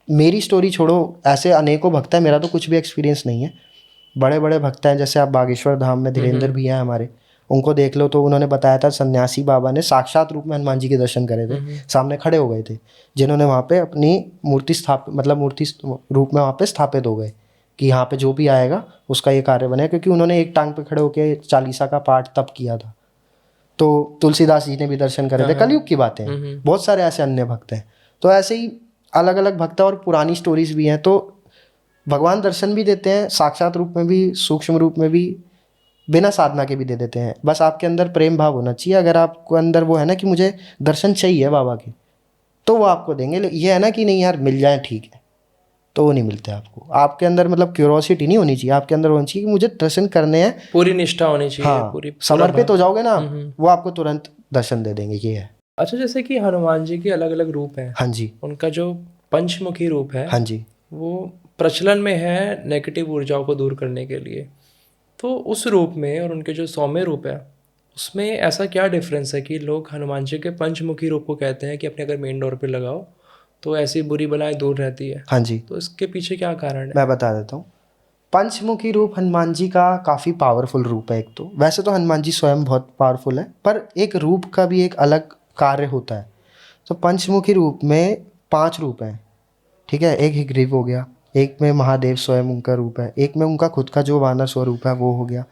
मेरी स्टोरी छोड़ो, ऐसे अनेकों भक्त हैं, मेरा तो कुछ भी एक्सपीरियंस नहीं है। बड़े बड़े भक्त हैं, जैसे आप बागेश्वर धाम में धीरेन्द्र भी हैं हमारे, उनको देख लो। तो उन्होंने बताया था सन्यासी बाबा ने साक्षात रूप में हनुमान जी के दर्शन करे थे, सामने खड़े हो गए थे, जिन्होंने वहाँ पे अपनी मूर्ति मूर्ति रूप में वहाँ पे स्थापित हो गए कि यहाँ पे जो भी आएगा उसका ये कार्य बने। क्योंकि उन्होंने एक टांग पे खड़े होकर चालीसा का पाठ तब किया था। तो तुलसीदास जी ने भी दर्शन करे थे। कलयुग की बातें हैं, बहुत सारे ऐसे अन्य भक्त हैं। तो ऐसे ही अलग अलग भक्त और पुरानी स्टोरीज भी हैं। तो भगवान दर्शन भी देते हैं, साक्षात रूप में भी, सूक्ष्म रूप में भी, बिना साधना के भी दे देते हैं। बस आपके अंदर प्रेम भाव होना चाहिए। अगर आपको अंदर वो है ना कि मुझे दर्शन चाहिए बाबा के, तो वो आपको देंगे। ये है ना कि नहीं यार मिल जाए ठीक है, तो वो नहीं मिलते आपको। आपके अंदर मतलब क्यूरोसिटी नहीं होनी चाहिए, आपके अंदर होनी चाहिए कि मुझे दर्शन करने हैं, पूरी निष्ठा होनी चाहिए, हाँ, पूरा समर्पित हो भाव। जाओगे ना आप, वो आपको तुरंत दर्शन दे देंगे। ये है। अच्छा, जैसे कि हनुमान जी के अलग अलग रूप हैं, हाँ जी, उनका जो पंचमुखी रूप है हाँ जी। वो प्रचलन में है नेगेटिव ऊर्जाओं को दूर करने के लिए। तो उस रूप में और उनके जो सौम्य रूप है उसमें ऐसा क्या डिफरेंस है कि लोग हनुमान जी के पंचमुखी रूप को कहते हैं कि अपने अगर मेन डोर पे लगाओ तो ऐसी बुरी बलाएं दूर रहती है? हाँ जी, तो इसके पीछे क्या कारण है? मैं बता देता हूँ। पंचमुखी रूप हनुमान जी का काफ़ी पावरफुल रूप है। एक तो वैसे तो हनुमान जी स्वयं बहुत पावरफुल है, पर एक रूप का भी एक अलग कार्य होता है। तो पंचमुखी रूप में 5 रूप हैं, ठीक है। एक हिग्रीव हो गया, एक में महादेव स्वयं उनका रूप है, एक में उनका खुद का जो वानर स्वरूप है वो हो गया,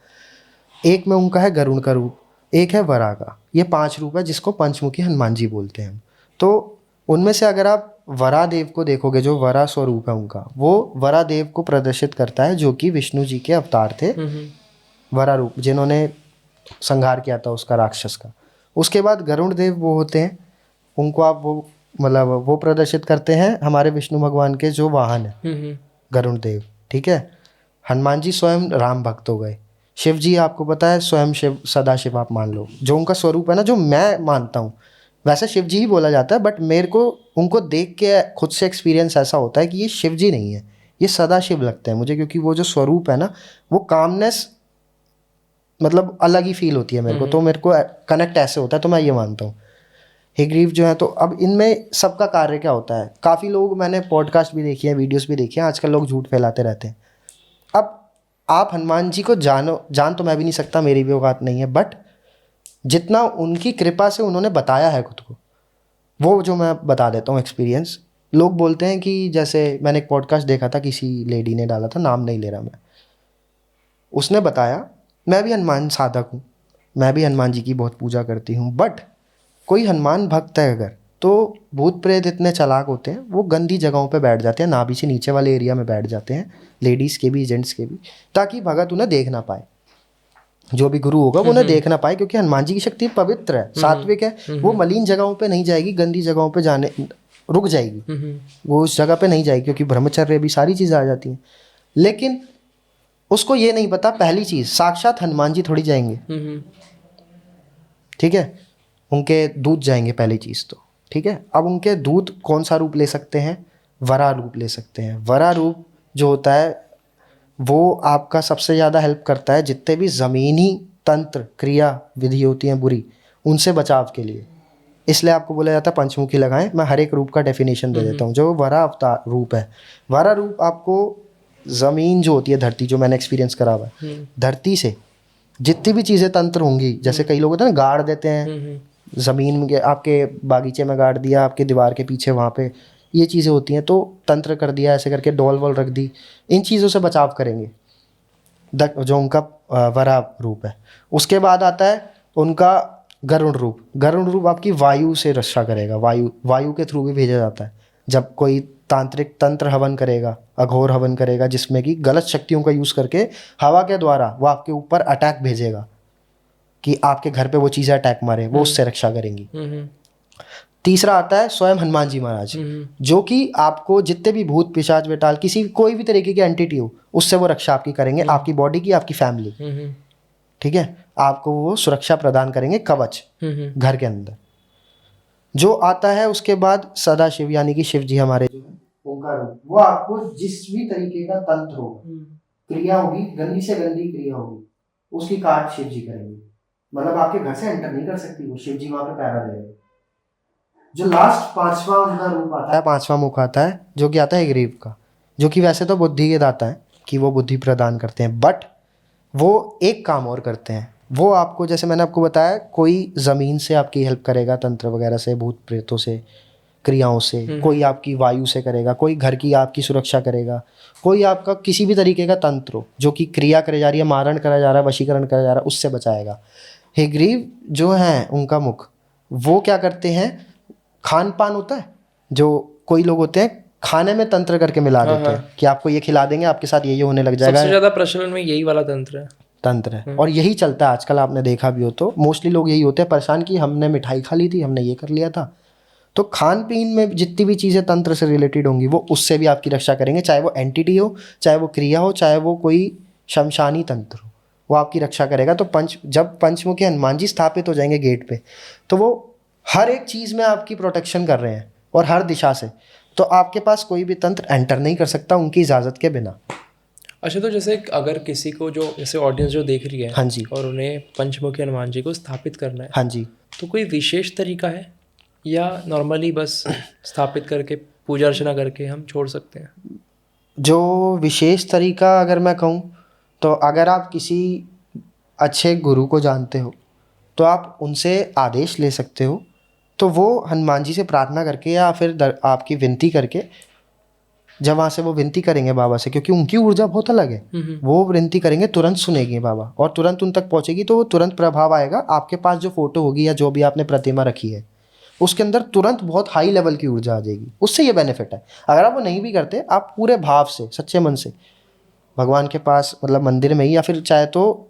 एक में उनका है गरुड़ का रूप, एक है वराह का। ये 5 रूप है जिसको पंचमुखी हनुमान जी बोलते हैं। तो उनमें से अगर आप वराह देव को देखोगे, जो वराह स्वरूप है उनका, वो वराह देव को प्रदर्शित करता है, जो कि विष्णु जी के अवतार थे, वराह रूप, जिन्होंने संहार किया था उसका, राक्षस का। उसके बाद गरुड़ देव वो होते हैं, उनको आप वो मतलब वो प्रदर्शित करते हैं हमारे विष्णु भगवान के जो वाहन है, गरुड़ देव, ठीक है। हनुमान जी स्वयं राम भक्त हो गए। शिव जी आपको पता है स्वयं शिव, सदाशिव आप मान लो, जो उनका स्वरूप है ना, जो मैं मानता हूँ। वैसे शिव जी ही बोला जाता है, बट मेरे को उनको देख के खुद से एक्सपीरियंस ऐसा होता है कि ये शिव जी नहीं है, ये सदाशिव लगते हैं मुझे, क्योंकि वो जो स्वरूप है ना, वो कामनेस मतलब अलग ही फील होती है मेरे को, तो मेरे को कनेक्ट ऐसे होता है, तो मैं ये मानता हूँ। हिग्रीव जो है, तो अब इनमें सबका कार्य क्या होता है? काफ़ी लोग, मैंने पॉडकास्ट भी देखी है, वीडियोस भी देखी हैं, आजकल लोग झूठ फैलाते रहते हैं। अब आप हनुमान जी को जान तो मैं भी नहीं सकता, मेरी भी औकात नहीं है, बट जितना उनकी कृपा से उन्होंने बताया है खुद को, वो जो मैं बता देता हूँ एक्सपीरियंस। लोग बोलते हैं कि, जैसे मैंने एक पॉडकास्ट देखा था, किसी लेडी ने डाला था, नाम नहीं ले रहा मैं, उसने बताया, मैं भी हनुमान साधक हूँ, मैं भी हनुमान जी की बहुत पूजा करती हूँ, बट कोई हनुमान भक्त है अगर, तो भूत प्रेत इतने चालाक होते हैं, वो गंदी जगहों पे बैठ जाते हैं, नाभि से नीचे वाले एरिया में बैठ जाते हैं, लेडीज़ के भी जेंट्स के भी, ताकि भगत उन्हें देख ना पाए, जो भी गुरु होगा वो उन्हें देख ना पाए, क्योंकि हनुमान जी की शक्ति पवित्र है, सात्विक है, वो मलिन जगहों पे नहीं जाएगी, गंदी जगहों पे जाने रुक जाएगी, वो उस जगह पे नहीं जाएगी, क्योंकि ब्रह्मचर्य भी सारी चीज़ें आ जाती हैं। लेकिन उसको ये नहीं पता, पहली चीज़, साक्षात हनुमान जी थोड़ी जाएंगे, ठीक है, उनके दूत जाएंगे पहली चीज़ तो, ठीक है। अब उनके दूत कौन सा रूप ले सकते हैं? वराह रूप ले सकते हैं। वराह रूप जो होता है वो आपका सबसे ज़्यादा हेल्प करता है जितने भी ज़मीनी तंत्र क्रिया विधि होती हैं बुरी, उनसे बचाव के लिए। इसलिए आपको बोला जाता है पंचमुखी लगाएं। मैं हर एक रूप का डेफिनेशन दे देता हूँ। जो वराह अवतार रूप है, वराह रूप आपको ज़मीन जो होती है, धरती, जो मैंने एक्सपीरियंस करा हुआ है, धरती से जितनी भी चीज़ें तंत्र होंगी, जैसे कई लोग होते हैं ना, गाड़ देते हैं ज़मीन में, आपके बागीचे में गाड़ दिया, आपके दीवार के पीछे वहाँ पे, ये चीज़ें होती हैं, तो तंत्र कर दिया ऐसे करके, डॉल वॉल रख दी, इन चीज़ों से बचाव करेंगे जो उनका वराह रूप है। उसके बाद आता है उनका गरुड़ रूप। गरुड़ रूप आपकी वायु से रक्षा करेगा, वायु के थ्रू भी भेजा जाता है। जब कोई तांत्रिक तंत्र हवन करेगा, अघोर हवन करेगा, जिसमें कि गलत शक्तियों का यूज़ करके हवा के द्वारा वो आपके ऊपर अटैक भेजेगा कि आपके घर पे वो चीज़ें अटैक मारे, वो उससे रक्षा करेंगी। तीसरा आता है स्वयं हनुमान जी महाराज, जो कि आपको जितने भी भूत पिशाच बेताल किसी कोई भी तरीके की एंटिटी हो, उससे वो रक्षा आपकी करेंगे, आपकी बॉडी की, आपकी फैमिली, ठीक है, आपको वो सुरक्षा प्रदान करेंगे, कवच घर के अंदर। जो आता है उसके बाद सदाशिव, यानी कि शिव जी हमारे जो है, ओंकार रूप, वो आपको जिस भी तरीके का तंत्र होगा, क्रिया होगी, गंदी से गंदी क्रिया होगी, उसकी काट शिव जी करेंगे। मतलब आपके घर से एंटर नहीं कर सकती वो, शिव जी वहां पे पैरा देंगे। जो लास्ट 5वां उनका रूप आता है, 5वां मुख आता है, जो कि आता है ग्रीव का, जो कि वैसे तो बुद्धि के दाता है, कि वो बुद्धि प्रदान करते हैं, बट वो एक काम और करते हैं। वो आपको, जैसे मैंने आपको बताया, कोई ज़मीन से आपकी हेल्प करेगा, तंत्र वगैरह से, भूत प्रेतों से, क्रियाओं से, कोई आपकी वायु से करेगा, कोई घर की आपकी सुरक्षा करेगा, कोई आपका किसी भी तरीके का तंत्र हो जो कि क्रिया करे जा रही है, मारण करा जा रहा है, वशीकरण करा जा रहा है, उससे बचाएगा। हिग्रीव जो है उनका मुख, वो क्या करते हैं, खान पान होता है, जो कोई लोग होते हैं खाने में तंत्र करके मिला देते हैं कि आपको ये खिला देंगे, आपके साथ ये होने लग जाएगा। सबसे ज़्यादा प्रचलन में यही वाला तंत्र है और यही चलता है आजकल। आपने देखा भी हो तो मोस्टली लोग यही होते हैं परेशान कि हमने मिठाई खा ली थी, हमने ये कर लिया था, तो खान पीन में जितनी भी चीज़ें तंत्र से रिलेटेड होंगी वो उससे भी आपकी रक्षा करेंगे, चाहे वो एंटिटी हो, चाहे वो क्रिया हो, चाहे वो कोई शमशानी तंत्र हो, वो आपकी रक्षा करेगा। तो जब पंचमुखी हनुमान जी स्थापित हो जाएंगे गेट पे, तो वो हर एक चीज़ में आपकी प्रोटेक्शन कर रहे हैं और हर दिशा से। तो आपके पास कोई भी तंत्र एंटर नहीं कर सकता उनकी इजाज़त के बिना। अच्छा, तो जैसे अगर किसी को, जो जैसे ऑडियंस जो देख रही है, हाँ जी, और उन्हें पंचमुखी हनुमान जी को स्थापित करना है, हाँ जी। तो कोई विशेष तरीका है या नॉर्मली बस स्थापित करके पूजा अर्चना करके हम छोड़ सकते हैं? जो विशेष तरीका अगर मैं कहूँ, तो अगर आप किसी अच्छे गुरु को जानते हो तो आप उनसे आदेश ले सकते हो। तो वो हनुमान जी से प्रार्थना करके या फिर आपकी विनती करके, जब वहाँ से वो विनती करेंगे बाबा से, क्योंकि उनकी ऊर्जा बहुत अलग है, वो विनती करेंगे तुरंत सुनेगी बाबा और तुरंत उन तक पहुँचेगी। तो वो तुरंत प्रभाव आएगा। आपके पास जो फोटो होगी या जो भी आपने प्रतिमा रखी है उसके अंदर तुरंत बहुत हाई लेवल की ऊर्जा आ जाएगी। उससे ये बेनिफिट है। अगर आप वो नहीं भी करते, आप पूरे भाव से सच्चे मन से भगवान के पास, मतलब मंदिर में ही, या फिर चाहे तो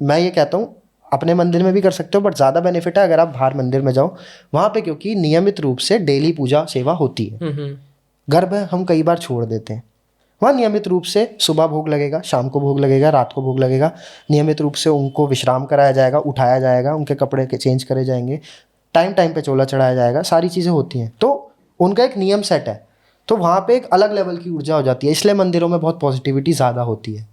मैं ये कहता हूँ अपने मंदिर में भी कर सकते हो, बट ज़्यादा बेनिफिट है अगर आप बाहर मंदिर में जाओ वहाँ पे, क्योंकि नियमित रूप से डेली पूजा सेवा होती है। घर में हम कई बार छोड़ देते हैं, वहाँ नियमित रूप से सुबह भोग लगेगा, शाम को भोग लगेगा, रात को भोग लगेगा। नियमित रूप से उनको विश्राम कराया जाएगा, उठाया जाएगा, उनके कपड़े के चेंज करे जाएंगे, टाइम टाइम पे चोला चढ़ाया जाएगा, सारी चीज़ें होती हैं। तो उनका एक नियम सेट है। तो वहाँ पे एक अलग लेवल की ऊर्जा हो जाती है। इसलिए मंदिरों में बहुत पॉजिटिविटी ज़्यादा होती है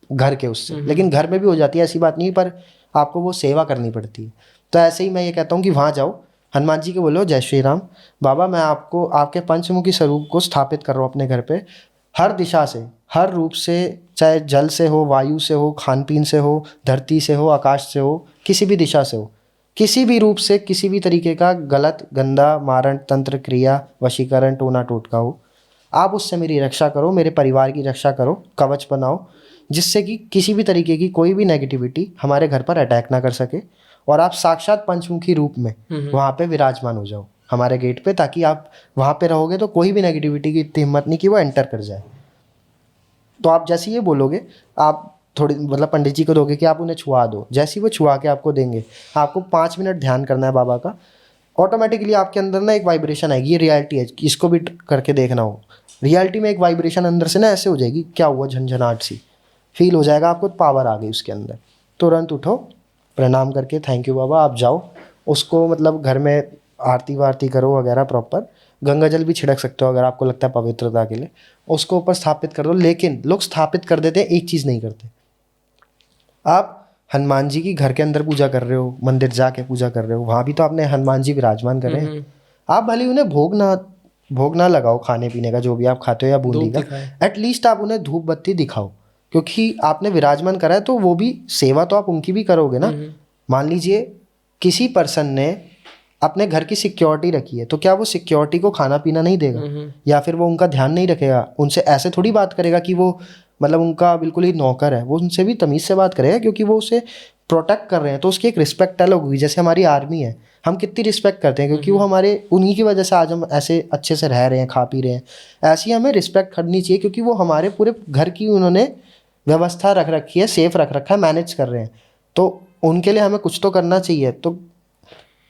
घर के उससे, लेकिन घर में भी हो जाती है, ऐसी बात नहीं, पर आपको वो सेवा करनी पड़ती है। तो ऐसे ही मैं ये कहता हूँ कि वहाँ जाओ, हनुमान जी के बोलो जय श्री राम, बाबा मैं आपको आपके पंचमुखी स्वरूप को स्थापित कर रहा हूँ अपने घर पे, हर दिशा से, हर रूप से, चाहे जल से हो, वायु से हो, खान पीन से हो, धरती से हो, आकाश से हो, किसी भी दिशा से हो, किसी भी रूप से, किसी भी तरीके का गलत, गंदा, मारण, तंत्र, क्रिया, वशीकरण, टोना टोटका हो, आप उससे मेरी रक्षा करो, मेरे परिवार की रक्षा करो, कवच बनाओ, जिससे कि किसी भी तरीके की कोई भी नेगेटिविटी हमारे घर पर अटैक ना कर सके। और आप साक्षात पंचमुखी रूप में वहाँ पे विराजमान हो जाओ हमारे गेट पे, ताकि आप वहाँ पे रहोगे तो कोई भी नेगेटिविटी की इतनी हिम्मत नहीं कि वो एंटर कर जाए। तो आप जैसे ये बोलोगे, आप थोड़ी मतलब पंडित जी को दोगे कि आप उन्हें छुआ दो, जैसे ही वो छुआ के आपको देंगे, आपको 5 मिनट ध्यान करना है बाबा का, ऑटोमेटिकली आपके अंदर ना एक वाइब्रेशन आएगी। ये रियलिटी है, इसको भी करके देखना हो। रियलिटी में एक वाइब्रेशन अंदर से ना ऐसे हो जाएगी, क्या हुआ, झंझनाहट सी फील हो जाएगा आपको, पावर आ गई उसके अंदर। तुरंत उठो, प्रणाम करके थैंक यू बाबा, आप जाओ। उसको मतलब घर में आरती वारती करो वगैरह प्रॉपर, गंगा जल भी छिड़क सकते हो अगर आपको लगता है पवित्रता के लिए, उसको ऊपर स्थापित कर दो। लेकिन लोग स्थापित कर देते हैं, एक चीज़ नहीं करते। आप हनुमान जी की घर के अंदर पूजा कर रहे हो, मंदिर जाके पूजा कर रहे हो, वहाँ भी तो आपने हनुमान जी विराजमान कर रहे हैं। आप भले ही उन्हें भोग ना लगाओ खाने पीने का, जो भी आप खाते हो या बूंदी का, एटलीस्ट आप उन्हें धूप बत्ती दिखाओ, क्योंकि आपने विराजमान करा है। तो वो भी सेवा तो आप उनकी भी करोगे ना। मान लीजिए किसी पर्सन ने अपने घर की सिक्योरिटी रखी है, तो क्या वो सिक्योरिटी को खाना पीना नहीं देगा या फिर वो उनका ध्यान नहीं रखेगा? उनसे ऐसे थोड़ी बात करेगा कि वो मतलब उनका बिल्कुल ही नौकर है। वो उनसे भी तमीज़ से बात करेगा, क्योंकि वो उसे प्रोटेक्ट कर रहे हैं, तो उसकी एक रिस्पेक्ट अलग होगी। जैसे हमारी आर्मी है, हम कितनी रिस्पेक्ट करते हैं, क्योंकि वो हमारे, उन्हीं की वजह से आज हम ऐसे अच्छे से रह रहे हैं, खा पी रहे हैं। ऐसी हमें रिस्पेक्ट करनी चाहिए, क्योंकि वो हमारे पूरे घर की उन्होंने व्यवस्था रख रखी है, सेफ रख रखा है, मैनेज कर रहे हैं। तो उनके लिए हमें कुछ तो करना चाहिए। तो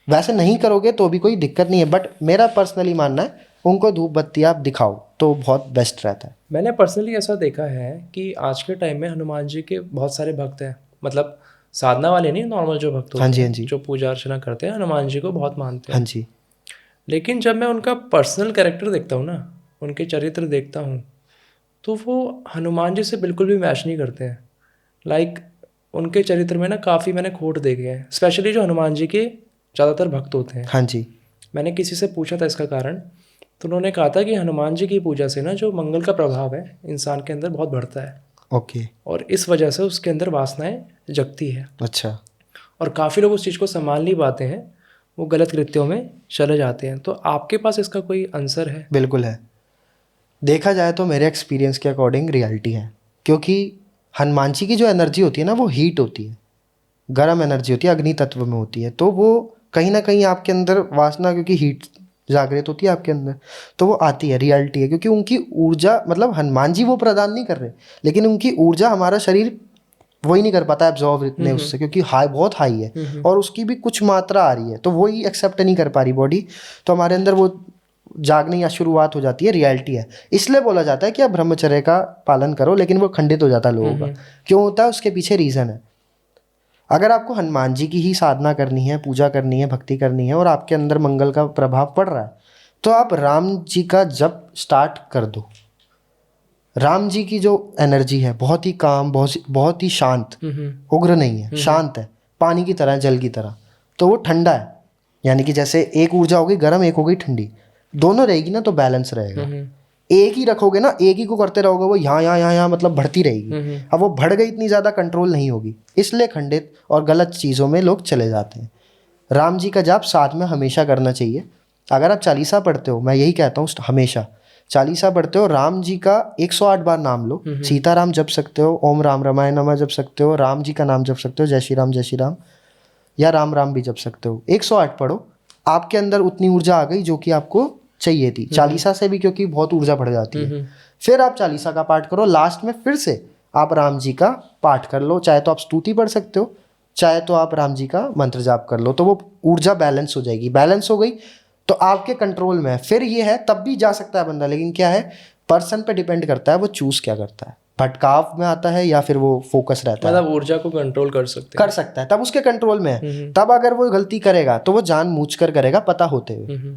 वैसे नहीं करोगे तो भी कोई दिक्कत नहीं है, बट मेरा पर्सनली मानना है उनको धूप बत्ती आप दिखाओ तो बहुत बेस्ट रहता है। मैंने पर्सनली ऐसा देखा है कि आज के टाइम में हनुमान जी के बहुत सारे भक्त हैं, मतलब साधना वाले नहीं, नॉर्मल जो भक्त होते हैं, जो पूजा अर्चना करते हैं, हनुमान जी को बहुत मानते हैं। हाँ जी। लेकिन जब मैं उनका पर्सनल कैरेक्टर देखता हूँ ना, उनके चरित्र देखता हूँ, तो वो हनुमान जी से बिल्कुल भी मैच नहीं करते हैं। लाइक उनके चरित्र में ना काफ़ी मैंने खोट देखे हैं, स्पेशली जो हनुमान जी के ज़्यादातर भक्त होते हैं। हाँ जी। मैंने किसी से पूछा था इसका कारण, तो उन्होंने कहा था कि हनुमान जी की पूजा से ना जो मंगल का प्रभाव है इंसान के अंदर बहुत बढ़ता है। ओके। और इस वजह से उसके अंदर वासनाएं जगती है। अच्छा। और काफ़ी लोग उस चीज़ को संभाल नहीं पाते हैं, वो गलत कृत्यों में चले जाते हैं। तो आपके पास इसका कोई आंसर है? बिल्कुल है। देखा जाए तो मेरे एक्सपीरियंस के अकॉर्डिंग रियलिटी है, क्योंकि हनुमान जी की जो एनर्जी होती है ना, वो हीट होती है, गर्म एनर्जी होती है, अग्नि तत्व में होती है। तो वो कहीं ना कहीं आपके अंदर वासना, क्योंकि हीट जागृत होती है आपके अंदर, तो वो आती है, रियलिटी है। क्योंकि उनकी ऊर्जा, मतलब हनुमान जी वो प्रदान नहीं कर रहे, लेकिन उनकी ऊर्जा हमारा शरीर वो ही नहीं कर पाता एब्जॉर्व इतने उससे, क्योंकि हाई बहुत हाई है और उसकी भी कुछ मात्रा आ रही है, तो वो ही एक्सेप्ट नहीं कर पा रही बॉडी। तो हमारे अंदर वो जागने या शुरुआत हो जाती है, रियलिटी है। इसलिए बोला जाता है कि आप ब्रह्मचर्य का पालन करो, लेकिन वो खंडित हो जाता है लोगों का। क्यों होता है, उसके पीछे रीज़न है। अगर आपको हनुमान जी की ही साधना करनी है, पूजा करनी है, भक्ति करनी है और आपके अंदर मंगल का प्रभाव पड़ रहा है, तो आप राम जी का जप स्टार्ट कर दो। राम जी की जो एनर्जी है बहुत ही काम, बहुत ही शांत, उग्र नहीं है, शांत है, पानी की तरह, जल की तरह। तो वो ठंडा है, यानी कि जैसे एक ऊर्जा हो गई गर्म, एक हो गई ठंडी, दोनों रहेगी ना तो बैलेंस रहेगा। एक ही रखोगे ना, एक ही को करते रहोगे, वो यहाँ मतलब बढ़ती रहेगी। अब वो बढ़ गई इतनी ज़्यादा, कंट्रोल नहीं होगी, इसलिए खंडित और गलत चीज़ों में लोग चले जाते हैं। राम जी का जाप साथ में हमेशा करना चाहिए। अगर आप चालीसा पढ़ते हो, मैं यही कहता हूँ हमेशा चालीसा पढ़ते हो, राम जी का 108 बार नाम लो, सीताराम जप सकते हो, ओम राम रमाय नमः जप सकते हो, राम जी का नाम जप सकते हो, जय श्री राम, या राम राम भी जप सकते हो। 108 पढ़ो, आपके अंदर उतनी ऊर्जा आ गई जो कि आपको चाहिए थी। चालीसा से भी क्योंकि बहुत ऊर्जा बढ़ जाती है। फिर आप चालीसा का पाठ करो, लास्ट में फिर से आप राम जी का पाठ कर लो, चाहे तो आप स्तुति पढ़ सकते हो, चाहे तो आप राम जी का मंत्र जाप कर लो, तो वो ऊर्जा बैलेंस हो जाएगी। बैलेंस हो गई तो आपके कंट्रोल में है। फिर ये है, तब भी जा सकता है बंदा, लेकिन क्या है, पर्सन पे डिपेंड करता है वो चूज क्या करता है, भटकाव में आता है या फिर वो फोकस रहता है। मतलब ऊर्जा को कंट्रोल कर सकते कर सकता है, तब उसके कंट्रोल में है। तब अगर वो गलती करेगा तो वो जानबूझकर करेगा, पता होते हुए।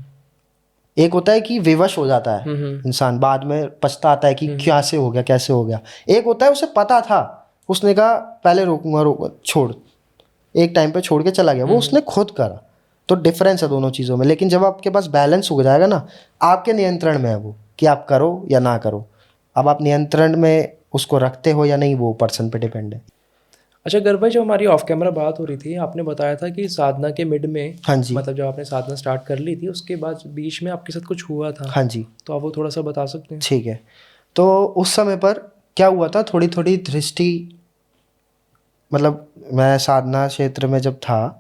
एक होता है कि विवश हो जाता है इंसान, बाद में पछताता है कि कैसे हो गया, कैसे हो गया। एक होता है उसे पता था, उसने कहा पहले रोकूंगा, छोड़, एक टाइम पे छोड़ के चला गया, वो उसने खुद करा। तो डिफरेंस है दोनों चीज़ों में। लेकिन जब आपके पास बैलेंस हो जाएगा ना, आपके नियंत्रण में है वो, कि आप करो या ना करो। अब आप नियंत्रण में उसको रखते हो या नहीं, वो पर्सन पे डिपेंड है। अच्छा गर्भ भाई, जब हमारी ऑफ कैमरा बात हो रही थी, आपने बताया था कि साधना के मिड में, हाँ जी, मतलब जब आपने साधना स्टार्ट कर ली थी, उसके बाद बीच में आपके साथ कुछ हुआ था। हाँ जी, तो आप वो थोड़ा सा बता सकते हैं? ठीक है। तो उस समय पर क्या हुआ था, थोड़ी थोड़ी दृष्टि, मतलब मैं साधना क्षेत्र में जब था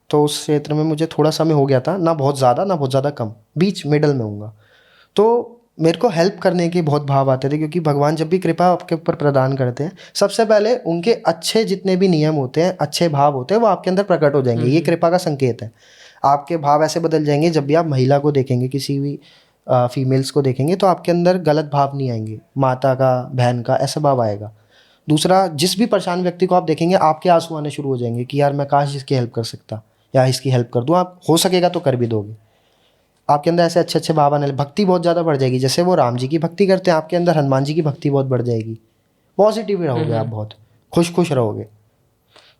तो उस क्षेत्र में मुझे थोड़ा समय हो गया था, ना बहुत ज़्यादा ना बहुत ज़्यादा कम, बीच मिडल में हूँगा। तो मेरे को हेल्प करने के बहुत भाव आते थे, क्योंकि भगवान जब भी कृपा आपके ऊपर प्रदान करते हैं, सबसे पहले उनके अच्छे जितने भी नियम होते हैं, अच्छे भाव होते हैं, वो आपके अंदर प्रकट हो जाएंगे। ये कृपा का संकेत है। आपके भाव ऐसे बदल जाएंगे, जब भी आप महिला को देखेंगे, किसी भी फीमेल्स को देखेंगे, तो आपके अंदर गलत भाव नहीं आएंगे, माता का, बहन का, ऐसा भाव आएगा। दूसरा, जिस भी परेशान व्यक्ति को आप देखेंगे, आपके आंसू आने शुरू हो जाएंगे कि यार मैं काश इसकी हेल्प कर सकता, या इसकी हेल्प कर दूँ। आप हो सकेगा तो कर भी दोगे। आपके अंदर ऐसे अच्छे अच्छे भाव आने लगे, भक्ति बहुत ज़्यादा बढ़ जाएगी। जैसे वो राम जी की भक्ति करते हैं, आपके अंदर हनुमान जी की भक्ति बहुत बढ़ जाएगी। पॉजिटिव रहोगे आप, बहुत खुश रहोगे,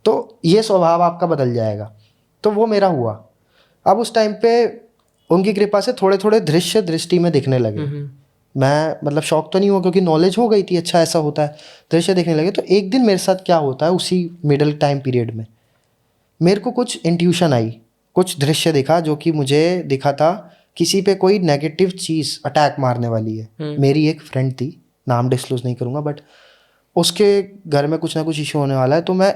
तो ये स्वभाव आपका बदल जाएगा। तो वो मेरा हुआ। अब उस टाइम पे उनकी कृपा से थोड़े थोड़े दृश्य दृष्टि में दिखने लगे। मैं मतलब शौक तो नहीं हुआ, क्योंकि नॉलेज हो गई थी, अच्छा ऐसा होता है, दृश्य दिखने लगे। तो एक दिन मेरे साथ क्या होता है, उसी मिडिल टाइम पीरियड में मेरे को कुछ इंट्यूशन आई, कुछ दृश्य दिखा, जो कि मुझे दिखा था किसी पे कोई नेगेटिव चीज़ अटैक मारने वाली है। मेरी एक फ्रेंड थी, नाम डिस्क्लोज नहीं करूँगा, बट उसके घर में कुछ ना कुछ इशू होने वाला है। तो मैं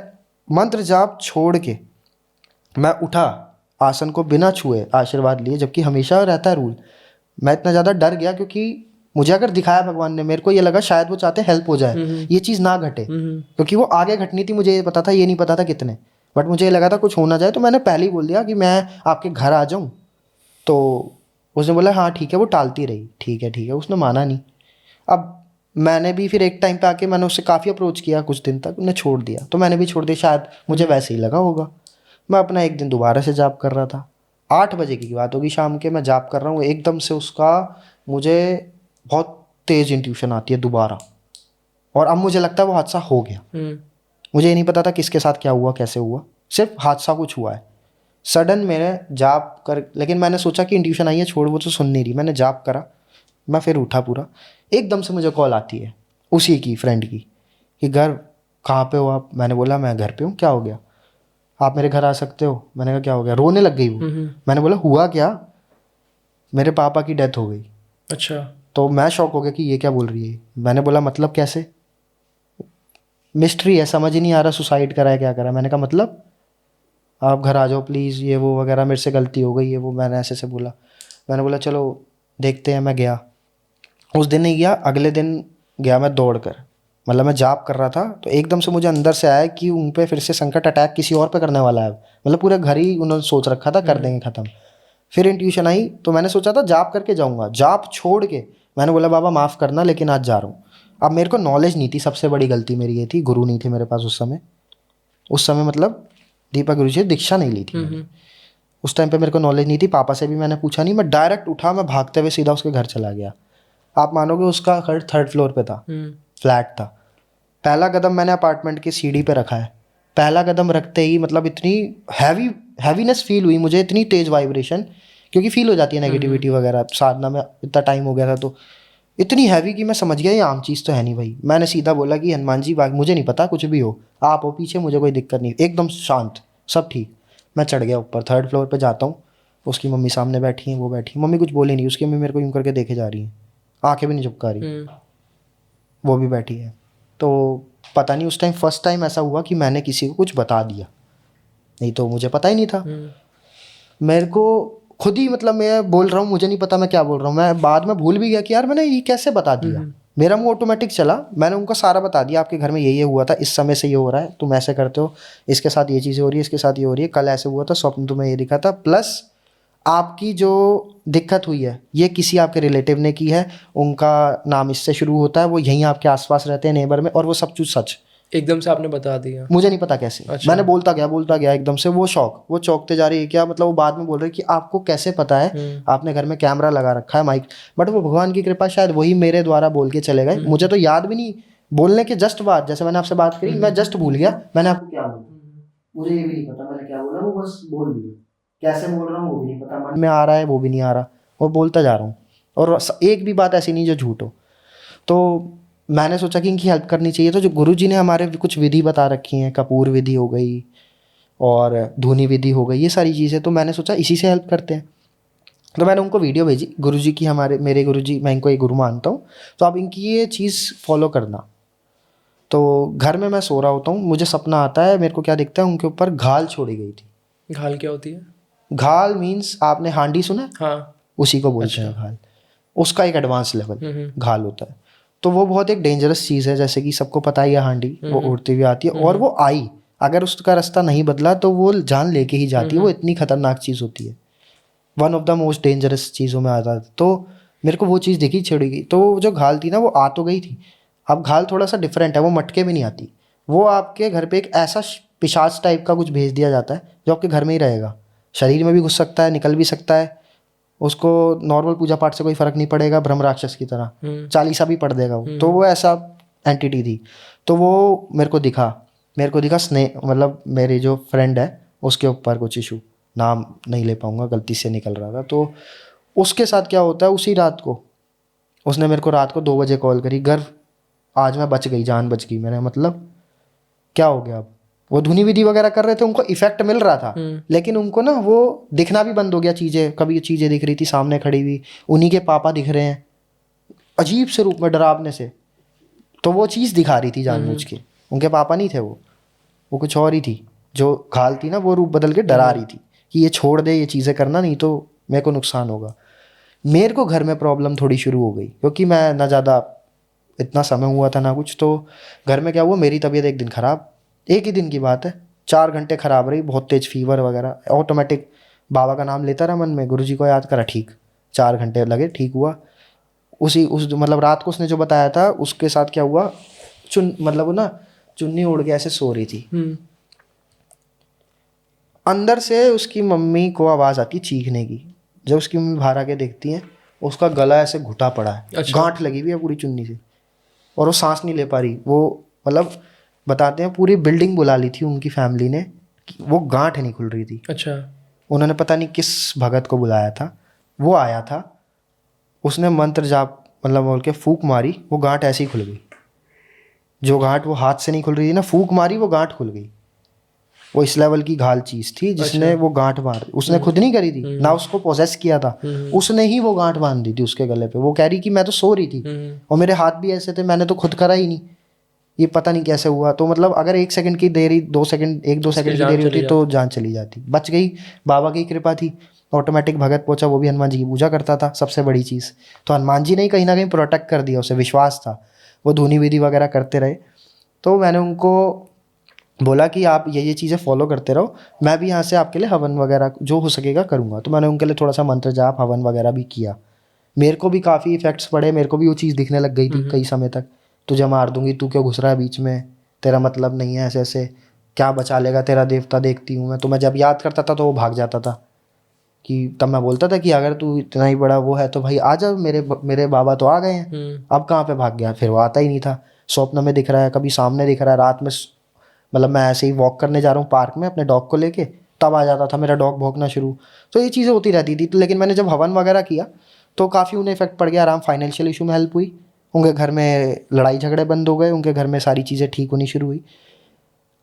मंत्र जाप छोड़ के मैं उठा, आसन को बिना छुए आशीर्वाद लिए, जबकि हमेशा रहता है रूल। मैं इतना ज़्यादा डर गया, क्योंकि मुझे अगर दिखाया भगवान ने, मेरे को ये लगा शायद वो चाहते हेल्प हो जाए, ये चीज़ ना घटे, क्योंकि वो आगे घटनी थी, मुझे ये पता था, ये नहीं पता था कितने, बट मुझे ये लगा था कुछ होना जाए। तो मैंने पहले ही बोल दिया कि मैं आपके घर आ जाऊँ। तो उसने बोला हाँ ठीक है, वो टालती रही, ठीक है, उसने माना नहीं। अब मैंने भी फिर एक टाइम पे आके मैंने उससे काफ़ी अप्रोच किया, कुछ दिन तक उन्हें छोड़ दिया, तो मैंने भी छोड़ दिया, शायद मुझे वैसे ही लगा होगा। मैं अपना एक दिन दोबारा से जाप कर रहा था, 8 बजे की बात होगी शाम के, मैं जाप कर रहा हूँ, एकदम से उसका मुझे बहुत तेज़ इंट्यूशन आती है दोबारा, और अब मुझे लगता है वो हादसा हो गया। मुझे ये नहीं पता था किसके साथ क्या हुआ, कैसे हुआ, सिर्फ हादसा कुछ हुआ है। सडन मैंने जाप कर, लेकिन मैंने सोचा कि इंट्यूशन आई है, छोड़, वो तो सुन नहीं रही। मैंने जाप करा, मैं फिर उठा पूरा, एकदम से मुझे कॉल आती है उसी की फ्रेंड की कि घर कहाँ पे हो आप। मैंने बोला मैं घर पे हूँ, क्या हो गया, आप मेरे घर आ सकते हो। मैंने कहा क्या हो गया, रोने लग गई वो। मैंने बोला हुआ क्या, मेरे पापा की डेथ हो गई। अच्छा। तो मैं शॉक हो गया कि ये क्या बोल रही है। मैंने बोला मतलब कैसे, मिस्ट्री है, समझ ही नहीं आ रहा, सुसाइड करा है क्या करा। मैंने कहा मतलब आप घर आ जाओ प्लीज़, ये वो वगैरह, मेरे से गलती हो गई है वो, मैंने ऐसे से बोला। मैंने बोला चलो देखते हैं। मैं गया, उस दिन नहीं गया, अगले दिन गया मैं दौड़ कर। मतलब मैं जाप कर रहा था तो एकदम से मुझे अंदर से आया कि उन पे फिर से संकट अटैक किसी और पे करने वाला है। मतलब पूरे घर ही उन्होंने सोच रखा था कर देंगे ख़त्म। फिर इंट्यूशन आई तो मैंने सोचा था जाप करके जाऊँगा, जाप छोड़ के मैंने बोला बाबा माफ़ करना लेकिन आज जा रहा हूँ। अब मेरे को नॉलेज नहीं थी, सबसे बड़ी गलती मेरी ये थी, गुरु नहीं थे मेरे पास उस समय मतलब दीपक गुरु जी से दीक्षा नहीं ली थी मैंने। उस टाइम पे मेरे को नॉलेज नहीं थी, पापा से भी मैंने पूछा नहीं, मैं डायरेक्ट उठा, मैं भागते हुए सीधा उसके घर चला गया। आप मानोगे उसका घर 3rd फ्लोर पे था, फ्लैट था। पहला कदम मैंने अपार्टमेंट की सीढ़ी पे रखा है, पहला कदम रखते ही मतलब इतनी हैवीनेस फील हुई मुझे, इतनी तेज वाइब्रेशन, क्योंकि फील हो जाती है नेगेटिविटी वगैरह, साधना में इतना टाइम हो गया था तो इतनी हैवी कि मैं समझ गया ये आम चीज़ तो है नहीं भाई। मैंने सीधा बोला कि हनुमान जी मुझे नहीं पता, कुछ भी हो, आप हो पीछे, मुझे कोई दिक्कत नहीं, एकदम शांत, सब ठीक। मैं चढ़ गया ऊपर, 3rd फ्लोर पे जाता हूँ, उसकी मम्मी सामने बैठी हैं, वो बैठी, मम्मी कुछ बोली नहीं, उसकी मम्मी मेरे को यूँ करके देखे जा रही हैं, आंखें भी नहीं झपका रही, वो भी बैठी है। तो पता नहीं उस टाइम फर्स्ट टाइम ऐसा हुआ कि मैंने किसी को कुछ बता दिया, नहीं तो मुझे पता ही नहीं था। मेरे को खुद ही मतलब मैं बोल रहा हूँ, मुझे नहीं पता मैं क्या बोल रहा हूँ, मैं बाद में भूल भी गया कि यार मैंने ये कैसे बता दिया। मेरा मुंह ऑटोमेटिक चला, मैंने उनको सारा बता दिया, आपके घर में ये हुआ था, इस समय से ये हो रहा है, तुम ऐसे करते हो, इसके साथ ये चीज़ें हो रही है, इसके साथ ये हो रही है, कल ऐसे हुआ था, स्वप्न तुम्हें ये दिखा था, प्लस आपकी जो दिक्कत हुई है ये किसी आपके रिलेटिव ने की है, उनका नाम इससे शुरू होता है, वो यहीं आपके आसपास रहते हैं नेबर में, और वो सब कुछ सच। एकदम से आपने बता दिया? मुझे नहीं पता कैसे। अच्छा। मैंने बोलता गया एकदम से, वो चौंकते जा रही है क्या, मतलब वो बाद में बोल रही है कि आपको कैसे पता है, आपने घर में कैमरा लगा रखा है, माइक, बट वो भगवान की कृपा, शायद वही मेरे द्वारा बोल के चले गए, मुझे तो याद भी नहीं, बोलने के जस्ट बाद, जैसे मैंने आपसे बात करी, मैं जस्ट भूल गया मैंने आपको क्या बोला, मुझे ये भी नहीं पता मैंने क्या बोला, वो बस बोल दिया, कैसे बोल रहा हूँ वो भी नहीं पता, मन में आ रहा है वो भी नहीं आ रहा, और बोलता जा रहा हूँ, और एक भी बात ऐसी नहीं जो झूठ हो। तो मैंने सोचा कि इनकी हेल्प करनी चाहिए, तो जो गुरुजी ने हमारे कुछ विधि बता रखी हैं, कपूर विधि हो गई और धूनी विधि हो गई, ये सारी चीज़ें, तो मैंने सोचा इसी से हेल्प करते हैं। तो मैंने उनको वीडियो भेजी गुरुजी की, मेरे गुरुजी, मैं इनको एक गुरु मानता हूँ, तो आप इनकी ये चीज़ फॉलो करना। तो घर में मैं सो रहा होता हूँ, मुझे सपना आता है, मेरे को क्या दिखता है, उनके ऊपर घाल छोड़ी गई थी। घाल क्या होती है? घाल मीन्स आपने हांडी सुना है? हाँ। उसी को बोलते हैं घाल, उसका एक एडवांस लेवल घाल होता है। तो वो बहुत एक डेंजरस चीज़ है, जैसे कि सबको पता ही है हांडी, वो उड़ती हुई आती है, और वो आई, अगर उसका रास्ता नहीं बदला तो वो जान लेके ही जाती है, वो इतनी खतरनाक चीज़ होती है, one of the most dangerous चीज़ों में आता है। तो मेरे को वो चीज़ दिखी, छिड़ी गई, तो जो घाल थी ना वो आ तो गई थी। अब घाल थोड़ा सा डिफरेंट है, वो मटके में नहीं आती, वो आपके घर पे एक ऐसा पिशाच टाइप का कुछ भेज दिया जाता है जो आपके घर में ही रहेगा, शरीर में भी घुस सकता है, निकल भी सकता है, उसको नॉर्मल पूजा पाठ से कोई फर्क नहीं पड़ेगा, ब्रह्म राक्षस की तरह चालीसा भी पढ़ देगा वो। तो वो ऐसा एंटिटी थी। तो वो मेरे को दिखा स्नेह, मतलब मेरी जो फ्रेंड है उसके ऊपर कुछ इशू, नाम नहीं ले पाऊंगा, गलती से निकल रहा था। तो उसके साथ क्या होता है, उसी रात को उसने मेरे को रात को 2 बजे कॉल करी, गर्व आज मैं बच गई, जान बच गई। मैंने मतलब क्या हो गया, अब वो धुनी विधि वगैरह कर रहे थे, उनको इफेक्ट मिल रहा था, लेकिन उनको ना वो दिखना भी बंद हो गया चीज़ें, कभी चीज़ें दिख रही थी सामने खड़ी हुई, उन्हीं के पापा दिख रहे हैं अजीब से रूप में, डरावने से, तो वो चीज़ दिखा रही थी जानबूझ के, उनके पापा नहीं थे वो कुछ और ही थी, जो घाल थी ना वो रूप बदल के डरा रही थी कि ये छोड़ दे, ये चीज़ें करना, नहीं तो मेरे को नुकसान होगा। मेरे को घर में प्रॉब्लम थोड़ी शुरू हो गई, क्योंकि मैं ना ज़्यादा इतना समय हुआ था ना कुछ, तो घर में क्या हुआ, मेरी तबीयत एक दिन ख़राब, एक ही दिन की बात है, 4 घंटे ख़राब रही, बहुत तेज फीवर वगैरह, ऑटोमेटिक बाबा का नाम लेता रहा मन में, गुरुजी को याद करा, ठीक, 4 घंटे लगे, ठीक हुआ। उस मतलब रात को उसने जो बताया था उसके साथ क्या हुआ, मतलब वो ना चुन्नी ओढ़ के ऐसे सो रही थी, अंदर से उसकी मम्मी को आवाज़ आती चीखने की, जब उसकी मम्मी बाहर आके देखती हैं उसका गला ऐसे घुटा पड़ा है, अच्छा। गांठ लगी हुई है पूरी चुन्नी से, और वो सांस नहीं ले पा रही। वो मतलब बताते हैं पूरी बिल्डिंग बुला ली थी उनकी फैमिली ने, वो गांठ नहीं खुल रही थी। अच्छा। उन्होंने पता नहीं किस भगत को बुलाया था, वो आया था, उसने मंत्र जाप मतलब बोल के फूंक मारी, वो गांठ ऐसे ही खुल गई, जो गांठ वो हाथ से नहीं खुल रही थी ना, फूंक मारी वो गांठ खुल गई। वो इस लेवल की घाल चीज थी जिसने वो गांठ मार, उसने खुद नहीं करी थी ना, उसको पोजेस किया था, उसने ही वो गांठ बांध दी थी उसके गले पे। वो कह रही कि मैं तो सो रही थी और मेरे हाथ भी ऐसे थे, मैंने तो खुद करा ही नहीं, ये पता नहीं कैसे हुआ। तो मतलब अगर 1 सेकंड की देरी, 2 सेकंड, 1-2 सेकंड की देरी होती तो जान चली जाती। बच गई, बाबा की कृपा थी, ऑटोमेटिक भगत पहुंचा, वो भी हनुमान जी की पूजा करता था, सबसे बड़ी चीज़। तो हनुमान जी ने कहीं ना कहीं प्रोटेक्ट कर दिया, उसे विश्वास था। वो धुनी विधि वगैरह करते रहे। तो मैंने उनको बोला कि आप ये चीज़ें फॉलो करते रहो, मैं भी यहाँ से आपके लिए हवन वगैरह जो हो सकेगा करूँगा। तो मैंने उनके लिए थोड़ा सा मंत्र जाप हवन वगैरह भी किया। मेरे को भी काफ़ी इफेक्ट्स पड़े, मेरे को भी वो चीज़ दिखने लग गई थी कई समय तक। तुझे मार दूंगी, तू क्यों घुस रहा है बीच में, तेरा मतलब नहीं है, ऐसे ऐसे, क्या बचा लेगा तेरा देवता, देखती हूँ मैं। तो मैं जब याद करता था तो वो भाग जाता था। कि तब मैं बोलता था कि अगर तू इतना ही बड़ा वो है तो भाई आ जा, मेरे बाबा तो आ गए हैं, अब कहाँ पे भाग गया। फिर वो आता ही नहीं था। स्वप्न में दिख रहा है, कभी सामने दिख रहा है, रात में मतलब मैं ऐसे ही वॉक करने जा रहा हूँ पार्क में अपने डॉग को लेके, तब आ जाता था मेरा डॉग भौंकना शुरू। तो ये चीज़ें होती रहती थी। तो लेकिन मैंने जब हवन वगैरह किया तो काफ़ी उन्हें इफेक्ट पड़ गया, आराम, फाइनेंशियल इशू में हेल्प हुई, उनके घर में लड़ाई झगड़े बंद हो गए, उनके घर में सारी चीज़ें ठीक होनी शुरू हुई।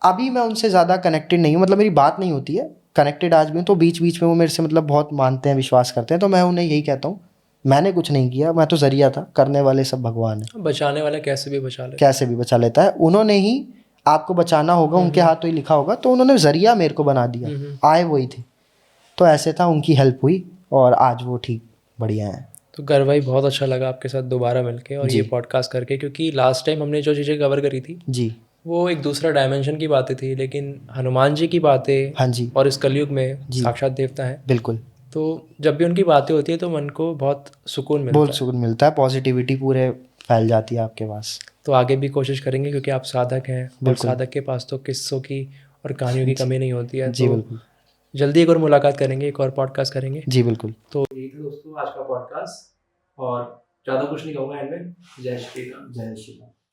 अभी मैं उनसे ज़्यादा कनेक्टेड नहीं हूँ, मतलब मेरी बात नहीं होती है, कनेक्टेड आज भी हूँ। तो बीच बीच में वो मेरे से मतलब बहुत मानते हैं, विश्वास करते हैं। तो मैं उन्हें यही कहता हूँ, मैंने कुछ नहीं किया, मैं तो जरिया था, करने वाले सब भगवान है। बचाने वाला कैसे भी बचा ले। कैसे भी बचा लेता है, उन्होंने ही आपको बचाना होगा, उनके हाथ तो ही लिखा होगा। तो उन्होंने जरिया मेरे को बना दिया, आए वही थे। तो ऐसे था, उनकी हेल्प हुई और आज वो ठीक बढ़िया है। तो गर्व भाई बहुत अच्छा लगा आपके साथ दोबारा मिलके और जी। ये पॉडकास्ट करके, क्योंकि लास्ट टाइम हमने जो चीज़ें कवर करी थी जी। वो एक दूसरा डायमेंशन की बातें थी, लेकिन हनुमान जी की बातें हाँ जी। और इस कलयुग में जी। साक्षात देवता हैं। बिल्कुल। तो जब भी उनकी बातें होती है तो मन को बहुत सुकून मिलता बहुत है। सुकून मिलता है, पॉजिटिविटी पूरे फैल जाती है आपके पास। तो आगे भी कोशिश करेंगे, क्योंकि आप साधक हैं और बिल्कुल। साधक के पास तो किस्सों की और कहानियों की जी। कमी नहीं होती है। जी तो बिल्कुल। जल्दी एक और मुलाकात करेंगे, एक और पॉडकास्ट करेंगे। जी बिल्कुल। तो यही था दोस्तों आज का पॉडकास्ट, और ज़्यादा कुछ नहीं कहूँगा एंड में। जय श्री राम। जय श्री राम।